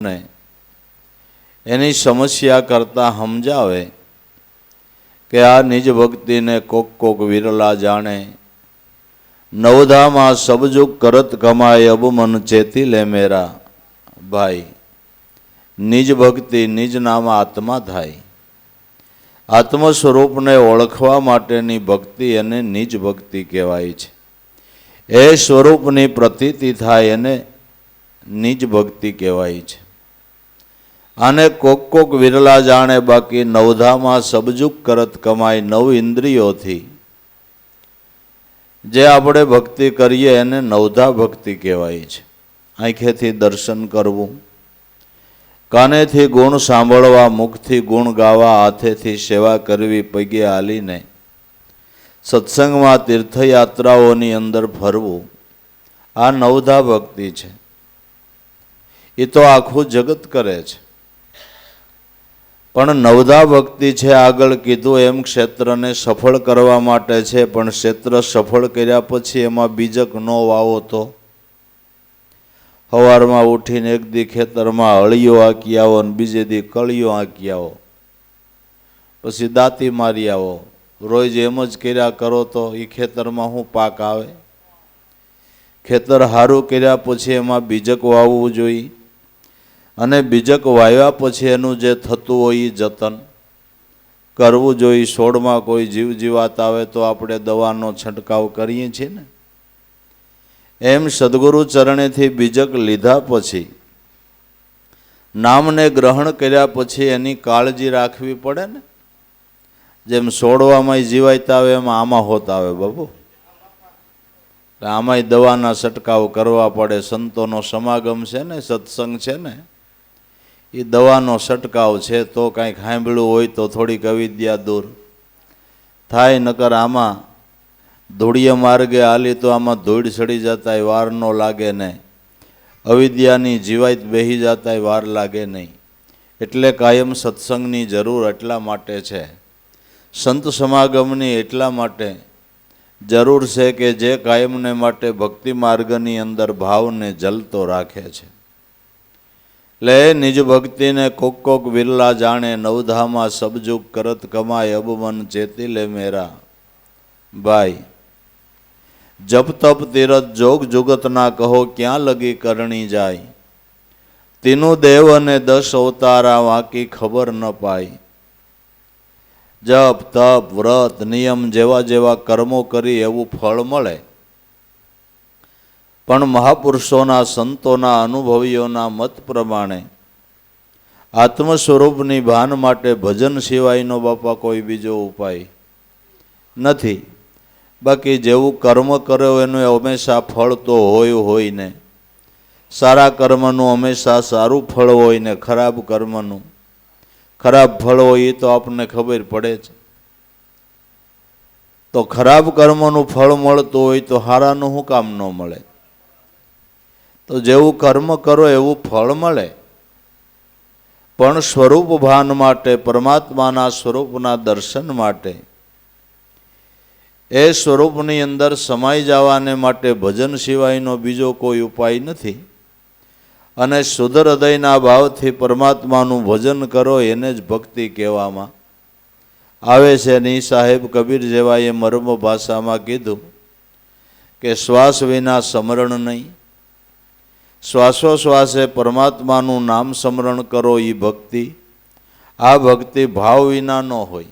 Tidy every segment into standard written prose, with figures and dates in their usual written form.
ને એની સમસ્યા કરતાં સમજાવે કે આ નિજ ભક્તિને કોક વિરલા જાણે, નવધામાં સબજુગ કરત કમાય અબ મન ચેતી લે મેરા. ભાઈ, નિજ ભક્તિ નિજ નામ આત્મા થાય. આત્મ સ્વરૂપને ઓળખવા માટેની ભક્તિ એને નિજ ભક્તિ કહેવાય છે. એ સ્વરૂપની પ્રતીતિ થાય એને નિજ ભક્તિ કહેવાય છે. આને કોક વિરલા જાણે, બાકી નવધામાં સબજુગ કરત કમાય. નવ ઇન્દ્રિયોથી જે આપણે ભક્તિ કરીએ એને નવધા ભક્તિ કહેવાય છે. આંખેથી દર્શન કરવું, કાનેથી ગુણ સાંભળવા, મુખથી ગુણ ગાવા, હાથેથી સેવા કરવી, પગે હાલીને સત્સંગમાં તીર્થયાત્રાઓની અંદર ફરવું, આ નવધા ભક્તિ છે. એ તો આખું જગત કરે છે. પણ નવધા ભક્તિ છે આગળ કીધું એમ ક્ષેત્રને સફળ કરવા માટે છે. પણ ક્ષેત્ર સફળ કર્યા પછી એમાં બીજક ન વાવો તો સવારમાં ઉઠીને એક દી ખેતરમાં હળિયો આંકી આવો ને બીજે દી કળિયો આંકી આવો, પછી દાંતી મારી આવો, રોજ એમ જ કર્યા કરો તો એ ખેતરમાં શું પાક આવે? ખેતર સારું કર્યા પછી એમાં બીજક વાવવું જોઈએ, અને બીજક વાવ્યા પછી એનું જે થતું હોય એ જતન કરવું જોઈએ. છોડમાં કોઈ જીવ જીવાત આવે તો આપણે દવાનો છંટકાવ કરીએ છીએ ને, એમ સદગુરુ ચરણેથી બીજક લીધા પછી, નામને ગ્રહણ કર્યા પછી એની કાળજી રાખવી પડે ને. જેમ છોડવામાં જીવાત આવે એમ આમાં હોત આવે બાબુ, આમાંય દવાના છંટકાવ કરવા પડે. સંતોનો સમાગમ છે ને, સત્સંગ છે ને, એ દવાનો છંટકાવ છે. તો કાંઈક સાંભળ્યું હોય તો થોડીક અવિદ્યા દૂર થાય. નકર આમાં ધૂળિયા માર્ગે હાલી તો આમાં ધૂળ ચડી જતાય વાર ન લાગે ને, અવિદ્યાની જીવાત બેહી જતાય વાર લાગે નહીં. એટલે કાયમ સત્સંગની જરૂર એટલા માટે છે, સંત સમાગમની એટલા માટે જરૂર છે કે જે કાયમને માટે ભક્તિ માર્ગની અંદર ભાવને જલતો રાખે છે. એટલે નિજ ભક્તિને કોક વિરલા જાણે, નવધામાં સબજુગ કરત કમાય અબ મન ચેતી લે મેરા. ભાઈ, જપ તપ તીરથ જોગ જુગત ના કહો, ક્યાં લગી કરણી જાય. તીનું દેવ અને 10 અવતારા વાંકી ખબર ન પાય. જપ તપ વ્રત નિયમ જેવા જેવા કર્મો કરી એવું ફળ મળે, પણ મહાપુરુષોના સંતોના અનુભવીઓના મત પ્રમાણે આત્મ સ્વરૂપની ભાન માટે ભજન સિવાયનો બાપા કોઈ બીજો ઉપાય નથી. બાકી જેવું કર્મ કર્યો એનું હંમેશા ફળ તો હોય ને. સારા કર્મનું હંમેશા સારું ફળ હોય ને, ખરાબ કર્મનું ખરાબ ફળ હોય એ તો આપણને ખબર પડે છે. તો ખરાબ કર્મનું ફળ મળતું હોય તો સારાનું શું કામ ન મળે? તો જેવું કર્મ કરો એવું ફળ મળે, પણ સ્વરૂપ ભાન માટે, પરમાત્માના સ્વરૂપના દર્શન માટે, એ સ્વરૂપની અંદર સમાઈ જવાને માટે ભજન સિવાયનો બીજો કોઈ ઉપાય નથી. અને શુદ્ધ હૃદયના ભાવથી પરમાત્માનું ભજન કરો એને જ ભક્તિ કહેવામાં આવે છે. ની સાહેબ કબીર જેવાએ મર્મ ભાષામાં કીધું કે શ્વાસ વિના સ્મરણ નહીં, શ્વાસોશ્વાસે પરમાત્માનું નામ સ્મરણ કરો એ ભક્તિ. આ ભક્તિ ભાવ વિના ન હોય.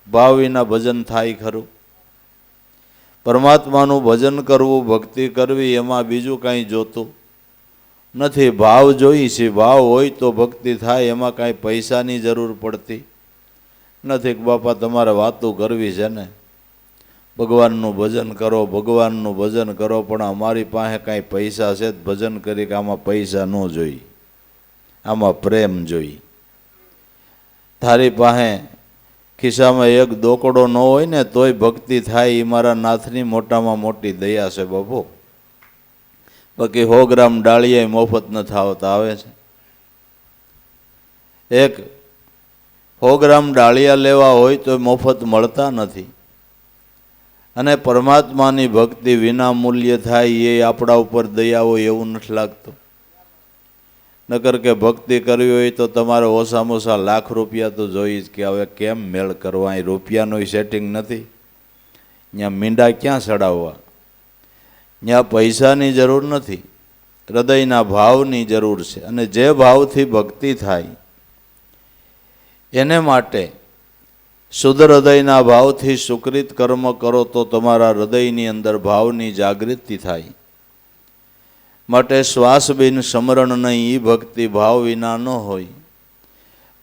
ભાવ વિના ભજન થાય ખરું? પરમાત્માનું ભજન કરવું, ભક્તિ કરવી, એમાં બીજું કાંઈ જોતું નથી. ભાવ જોઈ છે. ભાવ હોય તો ભક્તિ થાય. એમાં કાંઈ પૈસાની જરૂર પડતી નથી કે બાપા તમારે વાતો કરવી છે ને, ભગવાનનું ભજન કરો, ભગવાનનું ભજન કરો, પણ અમારી પાસે કાંઈ પૈસા છે જ ભજન કરી કે આમાં પૈસા ન જોઈ, આમાં પ્રેમ જોઈ. તારી પાસે ખિસ્સામાં એક દોકડો ન હોય ને તોય ભક્તિ થાય. એ મારા નાથની મોટામાં મોટી દયા છે બાપુ. બાકી 100 ગ્રામ ડાળીએ મફત ન થાવતા આવે છે. એક 100 ગ્રામ ડાળિયા લેવા હોય તો મફત મળતા નથી. અને પરમાત્માની ભક્તિ વિના મૂલ્ય થાય એ આપણા ઉપર દયા હોય એવું નથી લાગતું. નકર કે ભક્તિ કરવી હોય તો તમારે ઓછામાં ઓછા લાખ રૂપિયા તો જોઈએ જ, કે હવે કેમ મેળ કરવા, અહીં રૂપિયાનું સેટિંગ નથી, ત્યાં મીંડા ક્યાં ચડાવવા, ત્યાં પૈસાની જરૂર નથી, હૃદયના ભાવની જરૂર છે. અને જે ભાવથી ભક્તિ થાય એને માટે શુદ્ધ હૃદયના ભાવથી સુકૃત કર્મ કરો તો તમારા હૃદયની અંદર ભાવની જાગૃતિ થાય. માટે શ્વાસ બિન સમરણ નહીં, ઈ ભક્તિ ભાવ વિના ન હોય.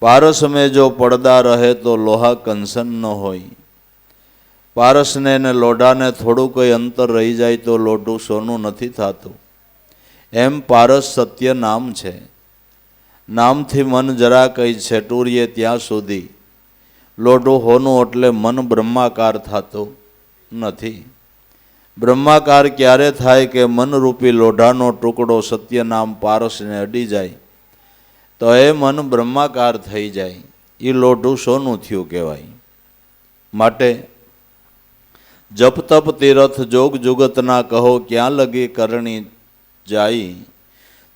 પારસ મેં જો પડદા રહે તો લોહા કંસન ન હોય. પારસને ને લોઢાને થોડું કંઈ અંતર રહી જાય તો લોઢું સોનું નથી થતું. એમ પારસ સત્ય નામ છે. નામથી મન જરા કંઈ છેટુરીએ ત્યાં સુધી લોઢું હોનું એટલે મન બ્રહ્માકાર થતું નથી. બ્રહ્માકાર ક્યારે થાય કે મનરૂપી લોઢાનો ટુકડો સત્ય નામ પારસને અડી જાય તો એ મન બ્રહ્માકાર થઈ જાય. એ લોઢું સોનું થયું કહેવાય. માટે જપ તપ તીરથ જોગ જુગતના કહો ક્યાં લગી કરણી જાય.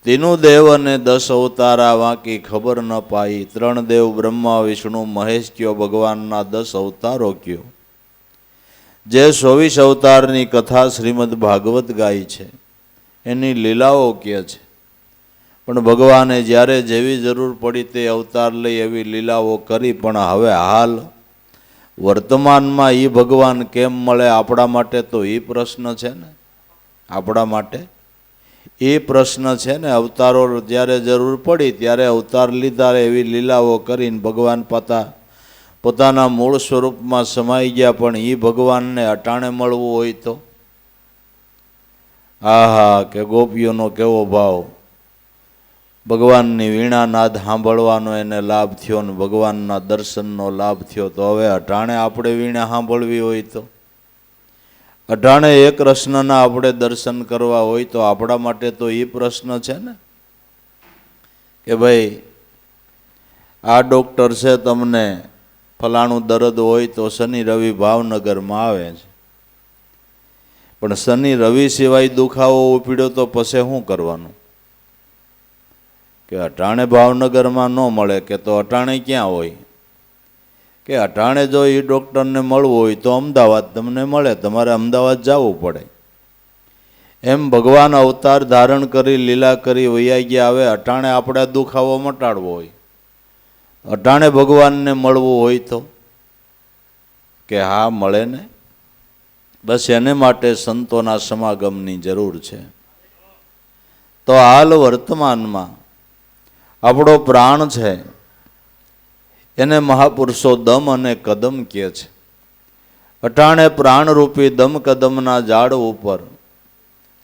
તીનું દેવ અને 10 અવતારા વાંકી ખબર ન પાઈ. 3 દેવ બ્રહ્મા વિષ્ણુ મહેશ કયો, ભગવાનના 10 અવતારો કયો. જે 24 અવતારની કથા શ્રીમદ ભાગવત ગાય છે એની લીલાઓ કહે છે. પણ ભગવાને જ્યારે જેવી જરૂર પડી તે અવતાર લઈ એવી લીલાઓ કરી. પણ હવે હાલ વર્તમાનમાં એ ભગવાન કેમ મળે આપણા માટે, તો એ પ્રશ્ન છે ને. આપણા માટે એ પ્રશ્ન છે ને. અવતારો જ્યારે જરૂર પડી ત્યારે અવતાર લીધા, એવી લીલાઓ કરીને ભગવાન પોતાના મૂળ સ્વરૂપમાં સમાઈ ગયા. પણ એ ભગવાનને અટાણે મળવું હોય તો આહા, કે ગોપીઓનો કેવો ભાવ. ભગવાનની વીણાનાદ સાંભળવાનો એને લાભ થયો ને ભગવાનના દર્શનનો લાભ થયો. તો હવે અટાણે આપણે વીણા સાંભળવી હોય તો, અટાણે એ કૃષ્ણના આપણે દર્શન કરવા હોય તો આપણા માટે તો એ પ્રશ્ન છે ને કે ભાઈ આ ડૉક્ટર છે, તમને ફલાણું દર્દ હોય તો શનિ રવિ ભાવનગરમાં આવે છે. પણ શનિ રવિ સિવાય દુખાવો ઉપડ્યો તો પછી શું કરવાનું? કે અટાણે ભાવનગરમાં ન મળે કે તો અટાણે ક્યાં હોય? કે અટાણે જો એ ડૉક્ટરને મળવું હોય તો અમદાવાદ તમને મળે, તમારે અમદાવાદ જવું પડે. એમ ભગવાન અવતાર ધારણ કરી લીલા કરી વૈયા ગયા. હવે અટાણે આપણે દુખાવો મટાડવો હોય, અટાણે ભગવાનને મળવું હોય તો કે હા મળે ને. બસ એને માટે સંતોના સમાગમની જરૂર છે. તો હાલ વર્તમાનમાં આપણો પ્રાણ છે એને મહાપુરુષો દમ અને કદમ કહે છે. અટાણે પ્રાણરૂપી દમ કદમના ઝાડ ઉપર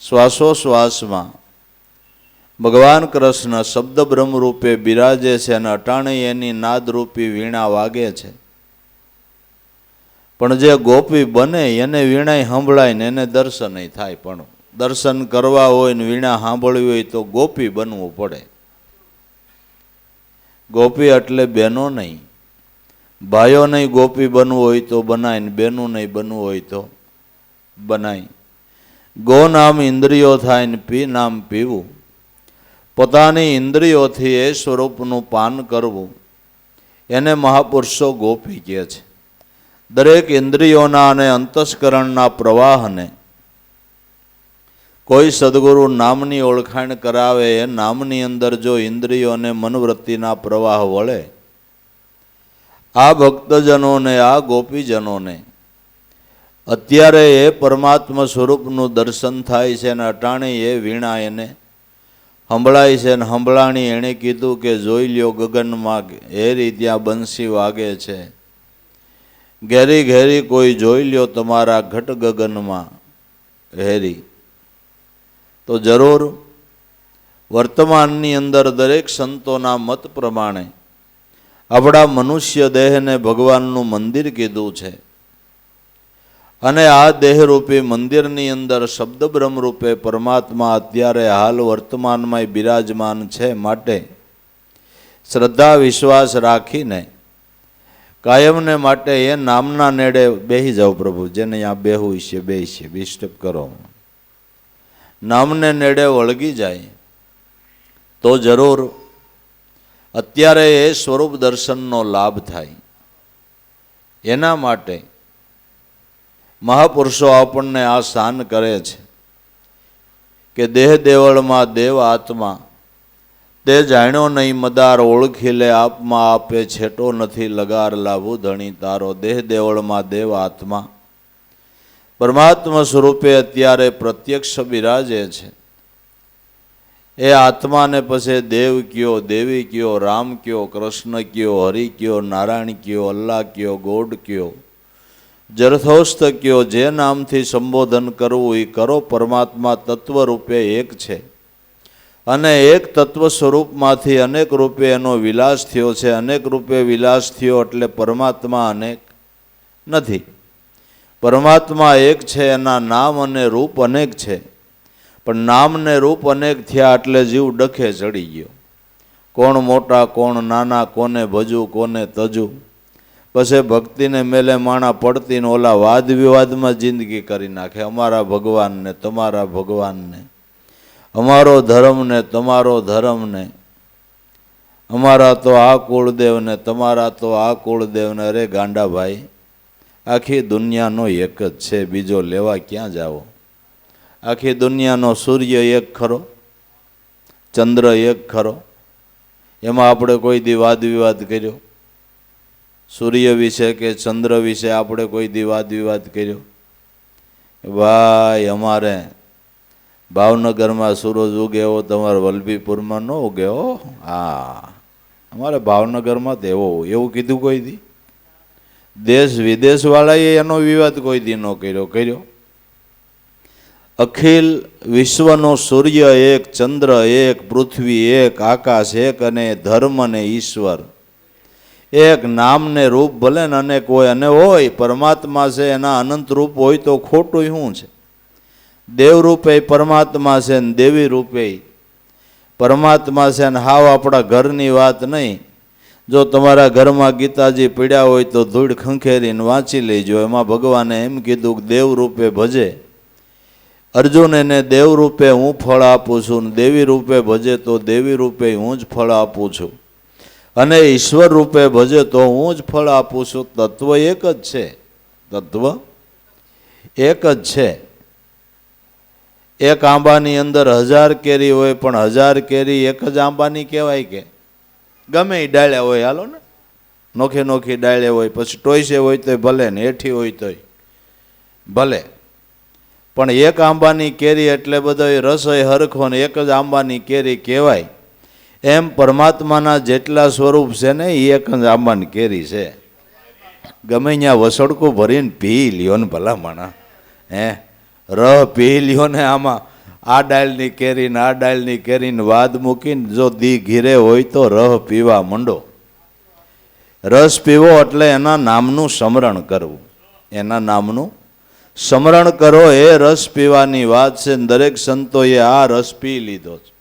શ્વાસોશ્વાસમાં ભગવાન કૃષ્ણ શબ્દ બ્રહ્મ રૂપે બિરાજે છે અને અટાણે એની નાદરૂપી વીણા વાગે છે. પણ જે ગોપી બને એને વીણાય સંભળાય ને એને દર્શન થાય. પણ દર્શન કરવા હોય ને વીણા સાંભળવી હોય તો ગોપી બનવું પડે. ગોપી એટલે બહેનો નહીં, ભાઈઓ નહીં. ગોપી બનવું હોય તો બનાય ને બહેનું નહીં બનવું હોય તો બનાય. ગો નામ ઇન્દ્રિયો થાય ને પી નામ પીવું. પોતાની ઇન્દ્રિયોથી એ સ્વરૂપનું પાન કરવું એને મહાપુરુષો ગોપી કહે છે. દરેક ઇન્દ્રિયોના અને અંતસ્કરણના પ્રવાહને કોઈ સદગુરુ નામની ઓળખાણ કરાવે. એ નામની અંદર જો ઇન્દ્રિયો અને મનવૃત્તિના પ્રવાહ વળે, આ ભક્તજનોને, આ ગોપીજનોને અત્યારે એ પરમાત્મા સ્વરૂપનું દર્શન થાય છે અને અટાણે એ વીણા એને સંભળાય છે. ને સંભળાણી એણે કીધું કે જોઈ લ્યો ગગનમાં હેરી ત્યાં બંસી વાગે છે. ઘેરી ઘેરી કોઈ જોઈ લ્યો તમારા ઘટ ગગનમાં હેરી. તો જરૂર વર્તમાનની અંદર દરેક સંતોના મત પ્રમાણે આપણા મનુષ્ય દેહને ભગવાનનું મંદિર કીધું છે. અને આ દેહરૂપી મંદિરની અંદર શબ્દ બ્રહ્મ રૂપે પરમાત્મા અત્યારે હાલ વર્તમાનમાં બિરાજમાન છે. માટે શ્રદ્ધા વિશ્વાસ રાખીને કાયમને માટે એ નામના નેડે બેસી જાઓ. પ્રભુ જેને અહીંયા બેહવું છે બેસી ડિસ્ટર્બ કરો. નામને નેડે વળગી જાય. તો જરૂર અત્યારે એ સ્વરૂપ દર્શનનો લાભ થાય. એના માટે મહાપુરુષો આપણને આ સ્થાન કરે છે કે દેહ દેવળમાં દેવ આત્મા તે જાણ્યો નહીં મદાર ઓળખી લે આપમાં આપે છેટો નથી લગાર લાવું ધણી તારો. દેહ દેવળમાં દેવ આત્મા પરમાત્મા સ્વરૂપે અત્યારે પ્રત્યક્ષ બિરાજે છે. એ આત્માને પછી દેવ કયો, દેવી કયો, રામ કયો, કૃષ્ણ કયો, હરિ કયો, નારાયણ કયો, અલ્લાહ કયો, ગોડ કયો, જરથોસ્ત કયો, જે નામથી સંબોધન કરવું એ કરો. પરમાત્મા તત્વ રૂપે એક છે અને એક તત્વ સ્વરૂપમાંથી અનેક રૂપે એનો વિલાસ થયો છે. અનેક રૂપે વિલાસ થયો એટલે પરમાત્મા અનેક નથી. પરમાત્મા એક છે, એના નામ અને રૂપ અનેક છે. પણ નામ ને રૂપ અનેક થયા એટલે જીવ ડખે ચડી ગયો. કોણ મોટા કોણ નાના, કોને ભજું કોને તજું. પછી ભક્તિને મેલે માણા પડતી ને ઓલા વાદ વિવાદમાં જિંદગી કરી નાખે. અમારા ભગવાનને તમારા ભગવાનને, અમારો ધર્મ ને તમારો ધર્મ ને, અમારા તો આ કુળદેવને તમારા તો આ કુળદેવને. અરે ગાંડા ભાઈ, આખી દુનિયાનો એક જ છે, બીજો લેવા ક્યાં જાઓ? આખી દુનિયાનો સૂર્ય એક ખરો, ચંદ્ર એક ખરો. એમાં આપણે કોઈ દી વાદ વિવાદ કર્યો? સૂર્ય વિશે કે ચંદ્ર વિશે આપણે કોઈ દી વાદ વિવાદ કર્યો? ભાઈ અમારે ભાવનગરમાં સૂરજ ઉગે એવો તમારે વલભીપુરમાં ન ઉગે હો. હા, અમારે ભાવનગરમાં તો એવો, એવું કીધું કોઈ દી? દેશ વિદેશવાળાએ એનો વિવાદ કોઈ દી ન કર્યો. અખિલ વિશ્વનો સૂર્ય એક, ચંદ્ર એક, પૃથ્વી એક, આકાશ એક અને ધર્મ અને ઈશ્વર એક. નામ ને રૂપ ભલે ને અનેક હોય અને હોય પરમાત્મા છે. એના અનંત રૂપ હોય તો ખોટું શું છે? દેવ રૂપે પરમાત્મા છે ને દેવી રૂપે પરમાત્મા છે. ને હાવ આપણા ઘરની વાત નહીં. જો તમારા ઘરમાં ગીતાજી પીડ્યા હોય તો ધૂળ ખંખેરીને વાંચી લેજો. એમાં ભગવાને એમ કીધું કે દેવ રૂપે ભજે અર્જુન, એને દેવ રૂપે હું ફળ આપું છું, ને દેવી રૂપે ભજે તો દેવી રૂપે હું જ ફળ આપું છું, અને ઈશ્વર રૂપે ભજે તો હું જ ફળ આપું છું. તત્વ એક જ છે. તત્વ એક જ છે. એક આંબાની અંદર 1000 કેરી હોય પણ 1000 કેરી એક જ આંબાની કહેવાય કે? ગમે એ ડાળ્યા હોય, હાલો ને, નોખી નોખી ડાળ્યા હોય, પછી ટોયસે હોય તોય ભલે ને હેઠી હોય તોય ભલે, પણ એક આંબાની કેરી એટલે બધો રસોઈ હરખો ને એક જ આંબાની કેરી કહેવાય. એમ પરમાત્માના જેટલા સ્વરૂપ છે ને એ એક જ આંબાની કેરી છે. ગમે ત્યાં વસડકું ભરીને પી લ્યો ને ભલામણા, રહ પી લ્યો ને. આમાં આ ડાળની કેરી ને આ ડાળની કેરીને વાદ મૂકીને જો દી ઘીરે હોય તો રહ પીવા માંડો. રસ પીવો એટલે એના નામનું સ્મરણ કરવું. એના નામનું સ્મરણ કરો, એ રસ પીવાની વાત છે. દરેક સંતોએ આ રસ પી લીધો છે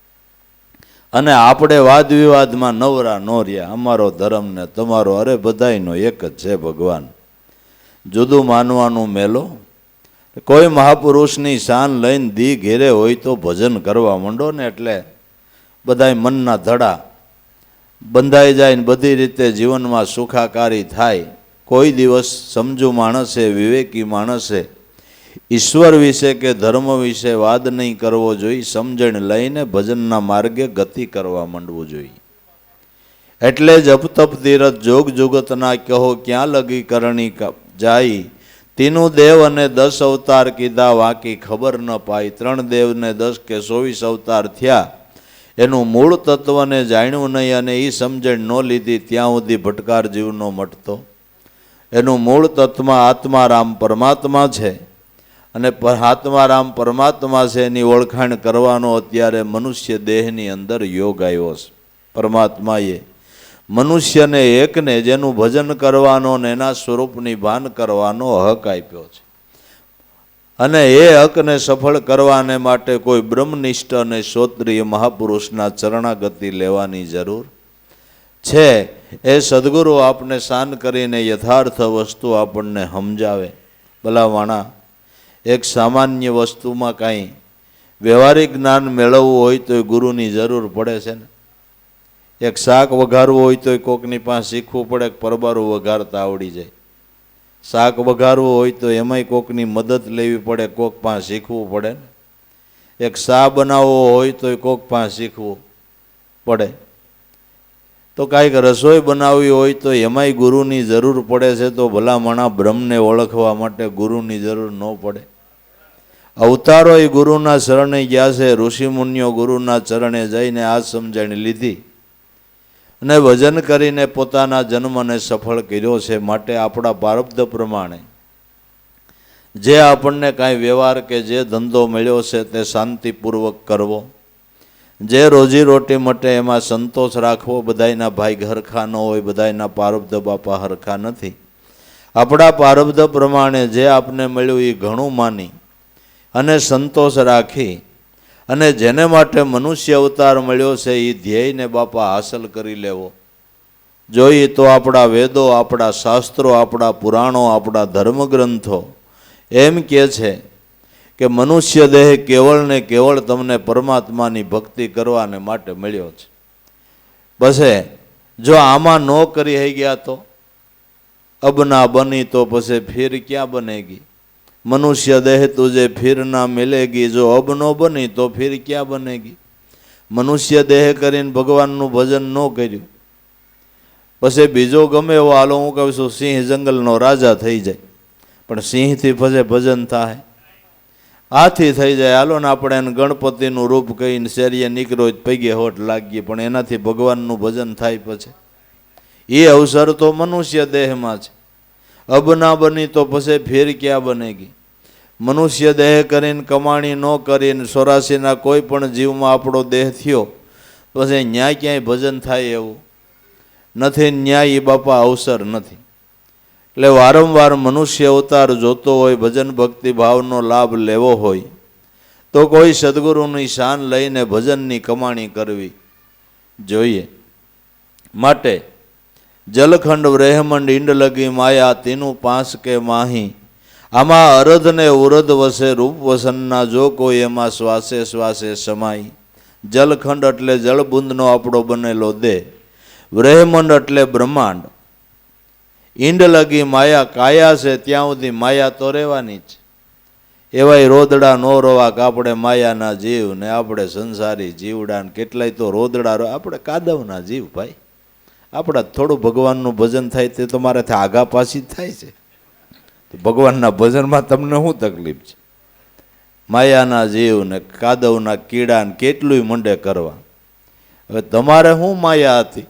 અને આપણે વાદ વિવાદમાં નવરા નો રહ્યા. અમારો ધર્મ ને તમારો, અરે બધાયનો એક જ છે ભગવાન. જુદું માનવાનું મેલો. કોઈ મહાપુરુષની શાન લઈને દી ઘેરે હોય તો ભજન કરવા માંડો ને, એટલે બધાય મનના ધડા બંધાઈ જાય ને બધી રીતે જીવનમાં સુખાકારી થાય. કોઈ દિવસ સમજુ માણસે, વિવેકી માણસે ઈશ્વર વિશે કે ધર્મ વિશે વાદ નહીં કરવો જોઈએ. સમજણ લઈને ભજનના માર્ગે ગતિ કરવા માંડવું જોઈએ. એટલે જપ તપ ધીરજ જોગ જુગતના કહો ક્યાં લગી કરણી જાય. તીનું દેવ અને 10 અવતાર કીધા વાકી ખબર ન પાઈ. 3 દેવને 10 કે 24 અવતાર થયા. એનું મૂળ તત્વને જાણ્યું નહીં અને એ સમજણ ન લીધી ત્યાં સુધી ભટકાર જીવનો મટતો. એનું મૂળ તત્વ આત્મારામ પરમાત્મા છે અને આત્મારામ પરમાત્મા છે. એની ઓળખાણ કરવાનો અત્યારે મનુષ્ય દેહની અંદર યોગ આવ્યો છે. પરમાત્માએ મનુષ્યને એકને જેનું ભજન કરવાનો ને એના સ્વરૂપની ભાન કરવાનો હક આપ્યો છે. અને એ હકને સફળ કરવાને માટે કોઈ બ્રહ્મનિષ્ઠ અને શ્રોત્રિય મહાપુરુષના ચરણાગતિ લેવાની જરૂર છે. એ સદગુરુ આપને શાન કરીને યથાર્થ વસ્તુ આપણને સમજાવે. ભલાવાણા એક સામાન્ય વસ્તુમાં કાંઈ વ્યવહારિક જ્ઞાન મેળવવું હોય તો ગુરુની જરૂર પડે છે ને. એક શાક વઘારવું હોય તો કોકની પાસે શીખવું પડે, પરબારું વઘારતા આવડી જાય. શાક વઘારવું હોય તો એમાંય કોકની મદદ લેવી પડે, કોક પાસે શીખવું પડે ને. એક શા બનાવવો હોય તો કોક પાસે શીખવું પડે. તો કાંઈક રસોઈ બનાવવી હોય તો એમાંય ગુરુની જરૂર પડે છે. તો ભલામણા બ્રહ્મને ઓળખવા માટે ગુરુની જરૂર ન પડે? અવતારો એ ગુરુના શરણે ગયા છે. ઋષિમુનિઓ ગુરુના ચરણે જઈને આ સમજણ લીધી અને ભજન કરીને પોતાના જન્મને સફળ કર્યો છે. માટે આપણા પ્રારબ્ધ પ્રમાણે જે આપણને કાંઈ વ્યવહાર કે જે ધંધો મળ્યો છે તે શાંતિપૂર્વક કરવો. જે રોજીરોટી માટે એમાં સંતોષ રાખવો. બધાયના ભાઈ હરખા ન હોય, બધાયના પ્રારબ્ધ બાપા હરખા નથી. આપણા પ્રારબ્ધ પ્રમાણે જે આપને મળ્યું એ ઘણું માની અને સંતોષ રાખી અને જેને માટે મનુષ્ય અવતાર મળ્યો છે એ ધ્યેયને બાપા હાંસલ કરી લેવો જોઈએ. તો આપણા વેદો, આપણા શાસ્ત્રો, આપણા પુરાણો, આપણા ધર્મગ્રંથો એમ કહે છે કે મનુષ્ય દેહ કેવળ ને કેવળ તમને પરમાત્માની ભક્તિ કરવાને માટે મળ્યો છે. પછી જો આમાં ન કરી હઈ ગયા તો અબ ના બની તો પછી ફિર ક્યાં બનેગી. મનુષ્ય દેહ તુજે ફિર ના મિલેગી. જો અબ ન બની તો ફિર ક્યાં બનેગી. મનુષ્ય દેહ કરીને ભગવાનનું ભજન ન કર્યું પછી બીજો ગમે એવો હાલો હું કહું છું સિંહ જંગલનો રાજા થઈ જાય, પણ સિંહથી પછી ભજન થાય? હાથી થઈ જાય. હાલો ને આપણે એને ગણપતિનું રૂપ કહીને શેરીએ નીકળ્યો પૈગે હોટ લાગીએ, પણ એનાથી ભગવાનનું ભજન થાય પછી? એ અવસર તો મનુષ્ય દેહમાં છે. અબ ના બની તો પછી ફેર ક્યાં બનેગી. મનુષ્ય દેહ કરીને કમાણી ન કરીને 84ના કોઈ પણ જીવમાં આપણો દેહ થયો પછી ન્યાય ક્યાંય ભજન થાય એવું નથી. ન્યાય એ બાપા અવસર નથી. એટલે વારંવાર મનુષ્ય અવતાર જોતો હોય, ભજન ભક્તિ ભાવનો લાભ લેવો હોય તો કોઈ સદગુરુની શાન લઈને ભજનની કમાણી કરવી જોઈએ. માટે જલખંડ બ્રહ્માંડ ઈંડ લગી માયા તીનું પાંચ કે માહી. આમાં અરધ ને ઉરધ વસે રૂપ વસનના. જો કોઈ એમાં શ્વાસે શ્વાસે સમાઈ. જલખંડ એટલે જળબુંદનો આપણો બનેલો દેહ. બ્રહ્માંડ એટલે બ્રહ્માંડ. ઈંડ લગી માયા, કાયા છે ત્યાં સુધી માયા તો રહેવાની જ. એવાય રોદડા નો રોવા કે આપણે માયાના જીવ ને આપણે સંસારી જીવડા ને કેટલાય તો રોદડા આપણે કાદવના જીવ ભાઈ. આપણા થોડું ભગવાનનું ભજન થાય તે તો મારાથી આગા પાછી જ થાય છે. તો ભગવાનના ભજનમાં તમને શું તકલીફ છે? માયાના જીવ ને કાદવના કીડા ને કેટલું મંડે કરવા. હવે તમારે શું માયા હતી?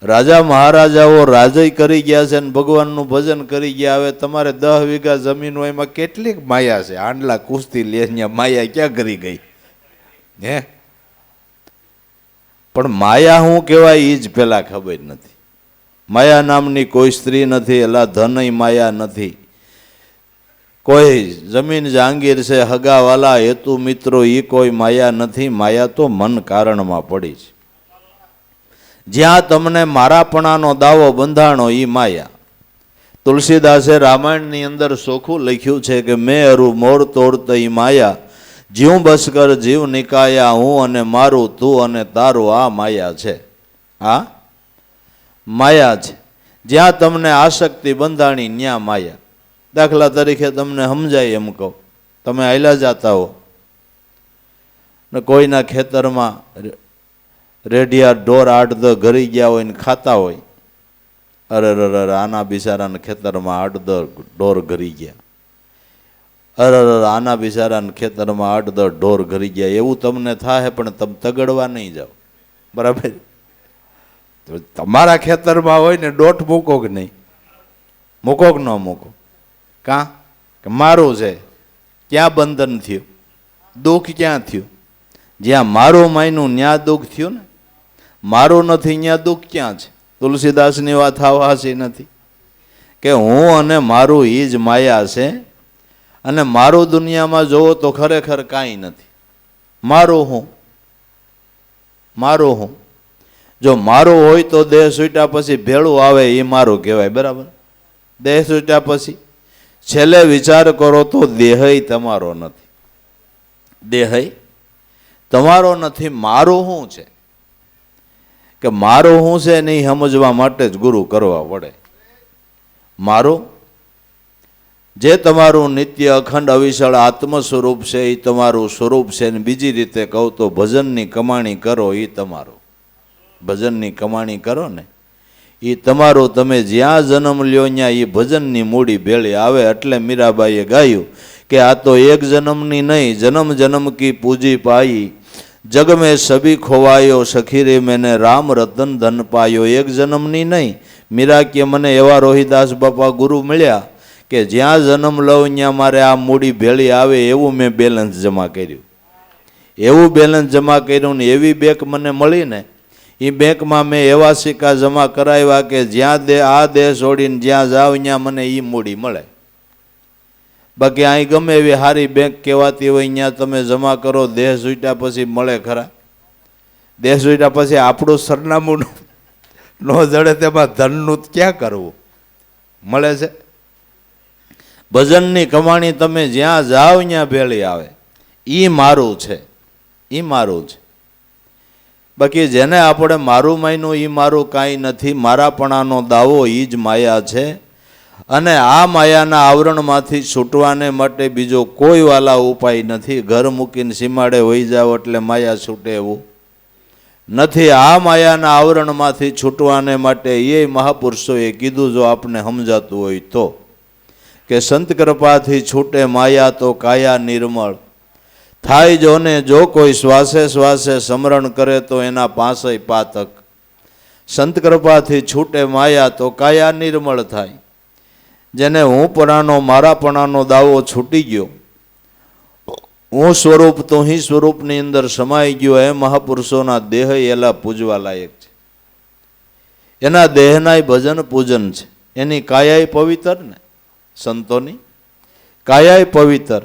રાજા મહારાજાઓ રાજય કરી ગયા છે ને ભગવાનનું ભજન કરી ગયા. હવે તમારે 10 વીઘા જમીન હોય એમાં કેટલીક માયા છે? આંડલા કુસ્તી લે ત્યાં માયા ક્યાં કરી ગઈ હે? પણ માયા શું કહેવાય એ જ પેલા ખબર નથી. માયા નામની કોઈ સ્ત્રી નથી, એલા ધનય માયા નથી, કોઈ જમીન જાંગીર છે, હગાવાલા હેતુ મિત્રો એ કોઈ માયા નથી. માયા તો મન કારણમાં પડી છે. જ્યાં તમને મારાપણાનો દાવો બંધાણો એ માયા. તુલસીદાસે રામાયણની અંદર ચોખ્ખું લખ્યું છે કે મેં અરુ મોર તોડતઈ માયા, જીવ બસ કર જીવ નિકાયા, હું અને મારું તું અને તારું આ માયા છે. આ માયા છે. જ્યાં તમને આસક્તિ બંધાણી ત્યાં માયા. દાખલા તરીકે તમને સમજાય એમ કહો, તમે હાલ્યા જતા હો ને કોઈના ખેતરમાં રેઢિયા ઢોર 8-10 ઘરી ગયા હોય ને ખાતા હોય. અરે આના બિચારાના ખેતરમાં 8-10 ઢોર ઘરી ગયા. અરે આના બિચારાના ખેતરમાં 8-10 ઢોર ઘરી ગયા. એવું તમને થાય, પણ તમે તગડવા નહીં જાઓ. બરાબર? તો તમારા ખેતરમાં હોય ને દોટ મૂકો કે નહીં? મૂકો કે ન મૂકો? કાં કે મારું છે ક્યાં બંધન થયું? દુઃખ ક્યાં થયું? જ્યાં મારું માયનું ત્યાં દુઃખ થયું ને. મારું નથી ત્યાં દુઃખ ક્યાં છે? તુલસીદાસની વાત હાસી નથી કે હું અને મારું એ જ માયા છે. અને મારું દુનિયામાં જોવો તો ખરેખર કાંઈ નથી. મારું હું, મારું હું. જો મારું હોય તો દેહ છૂટ્યા પછી ભેળું આવે એ મારું કહેવાય. બરાબર? દેહ છૂટ્યા પછી છેલ્લે વિચાર કરો તો દેહ તમારો નથી. દેહ તમારો નથી, મારું શું છે કે મારું શું છે નહીં સમજવા માટે જ ગુરુ કરવા પડે. મારું જે તમારું નિત્ય અખંડ અવિચળ આત્મ સ્વરૂપ છે એ તમારું સ્વરૂપ છે. ને બીજી રીતે કહું તો ભજનની કમાણી કરો એ તમારું, ભજનની કમાણી કરો ને એ તમારું. તમે જ્યાં જન્મ લ્યો ત્યાં એ ભજનની મૂડી ભેળી આવે. એટલે મીરાબાઈએ ગાયું કે આ તો એક જન્મની નહીં, જન્મ જન્મ કી પૂજી પાઈ, જગ મેં સભી ખોવાયો, સખી રે મેને રામ રતન ધન પાયો. એક જન્મની નહીં. મીરા કે મને એવા રોહિદાસ બાપા ગુરુ મળ્યા કે જ્યાં જન્મ લઉં ત્યાં મારે આ મૂડી ભેળી આવે એવું મેં બેલેન્સ જમા કર્યું, એવું બેલેન્સ જમા કર્યું ને એવી બેંક મને મળી ને એ બેંકમાં મેં એવા સિક્કા જમા કરાવ્યા કે જ્યાં આ દેહ છોડીને જ્યાં જાવ ત્યાં મને એ મૂડી મળે. બાકી અહીં ગમે એવી સારી બેંક કહેવાતી હોય ત્યાં તમે જમા કરો, દેહ છૂટ્યા પછી મળે ખરા? દેહ છૂટ્યા પછી આપણું સરનામું ન જડે તેમાં ધનનું ક્યાં કરવું? મળે છે? ભજનની કમાણી તમે જ્યાં જાઓ ત્યાં ભેળી આવે. એ મારું છે, એ મારું છે. બાકી જેને આપણે મારું માન્યું એ મારું કાંઈ નથી. મારાપણાનો દાવો એ જ માયા છે. અને આ માયાના આવરણમાંથી છૂટવાને માટે બીજો કોઈ વાલા ઉપાય નથી. ઘર મૂકીને સીમાડે વહી જાવ એટલે માયા છૂટે એવું નથી. આ માયાના આવરણમાંથી છૂટવાને માટે એ મહાપુરુષોએ કીધું, જો આપને સમજાતું હોય તો, કે સંત કૃપાથી છૂટે માયા તો કાયા નિર્મળ થાય. જો ને જો કોઈ શ્વાસે શ્વાસે સ્મરણ કરે તો એના પાંસય પાતક. સંત કૃપાથી છૂટે માયા તો કાયા નિર્મળ થાય. જેને હું પણાનો મારાપણાનો દાવો છૂટી ગયો, હું સ્વરૂપ તો હી સ્વરૂપની અંદર સમાઈ ગયો, એ મહાપુરુષોના દેહ એલા પૂજવા લાયક છે. એના દેહના ભજન પૂજન છે. એની કાયાય પવિત્ર ને, સંતોની કાયાય પવિત્ર.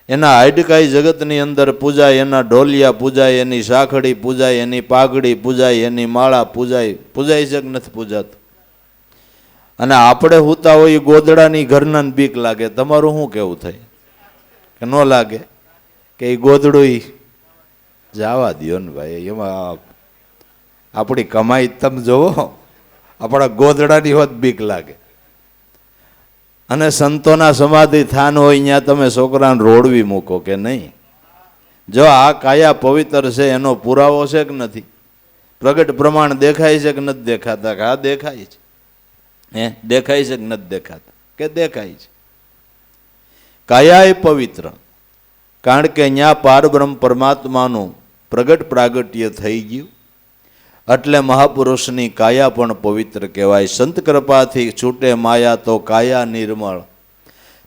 એના હાડકાઈ જગતની અંદર પૂજાય, એના ઢોલિયા પૂજાય, એની સાખડી પૂજાય, એની પાઘડી પૂજાય, એની માળા પૂજાય. પૂજાય છે કે નથી પૂજાતું? અને આપણે હુતા હોય ગોદડાની ઘરના બીક લાગે. તમારું શું કેવું થાય? કે ન લાગે? કે એ ગોદડું જવા દો ને ભાઈ, એમાં આપણી કમાઈ તમે જોવો, આપણા ગોદડાની હોત બીક લાગે. અને સંતોના સમાધિ થાન હોય ત્યાં તમે છોકરાને રોડવી મૂકો કે નહીં? જો આ કાયા પવિત્ર છે એનો પુરાવો છે કે નથી? પ્રગટ પ્રમાણ દેખાય છે કે નથી દેખાતા? કે હા દેખાય છે. દેખાય છે કે નથી દેખાતા? કે દેખાય છે. કાયા પવિત્ર, કારણ કે ત્યાં પારબ્રહ્મ પરમાત્માનું પ્રગટ પ્રાગટ્ય થઈ ગયું. એટલે મહાપુરુષની કાયા પણ પવિત્ર કહેવાય. સંત કૃપાથી છૂટે માયા તો કાયા નિર્મળ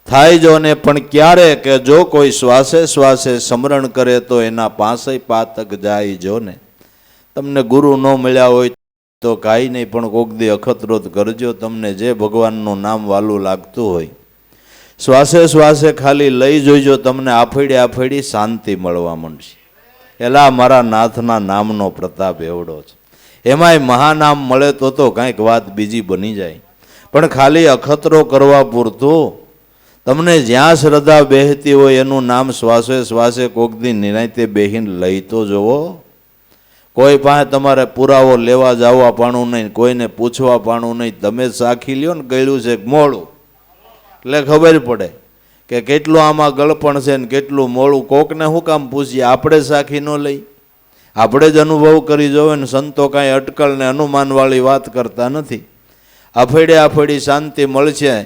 થાય. જો ને પણ ક્યારે કે જો કોઈ શ્વાસે શ્વાસે સ્મરણ કરે તો એના પાંસય પાતક જાય. જો ને તમને ગુરુ ન મળ્યા હોય તો કાંઈ નહીં, પણ કોક દી અખતરોત કરજો. તમને જે ભગવાનનું નામ વાલું લાગતું હોય શ્વાસે શ્વાસે ખાલી લઈ જોઈજો, તમને આફેડી આફેડી શાંતિ મળવા માંડશે. એલા મારા નાથના નામનો પ્રતાપ એવડો છે. એમાંય મહાનામ મળે તો કાંઈક વાત બીજી બની જાય. પણ ખાલી અખતરો કરવા પૂરતું તમને જ્યાં શ્રદ્ધા બેહતી હોય એનું નામ શ્વાસે શ્વાસે કોક દી નિરાંતે બેહીને લઈ તો જુઓ. કોઈ પાસે તમારે પુરાવો લેવા જવા પાણું નહીં, કોઈને પૂછવા પાણું નહીં. તમે જ સાખી લ્યો ને ગળ્યું છે મોડું, એટલે ખબર પડે કે કેટલું આમાં ગળપણ છે ને કેટલું મોડું. કોકને શું કામ પૂછીએ? આપણે સાખી ન લઈ, આપણે જ અનુભવ કરી જોવે ને. સંતો કાંઈ અટકળ ને અનુમાનવાળી વાત કરતા નથી. આફેડે આફેડી શાંતિ મળશે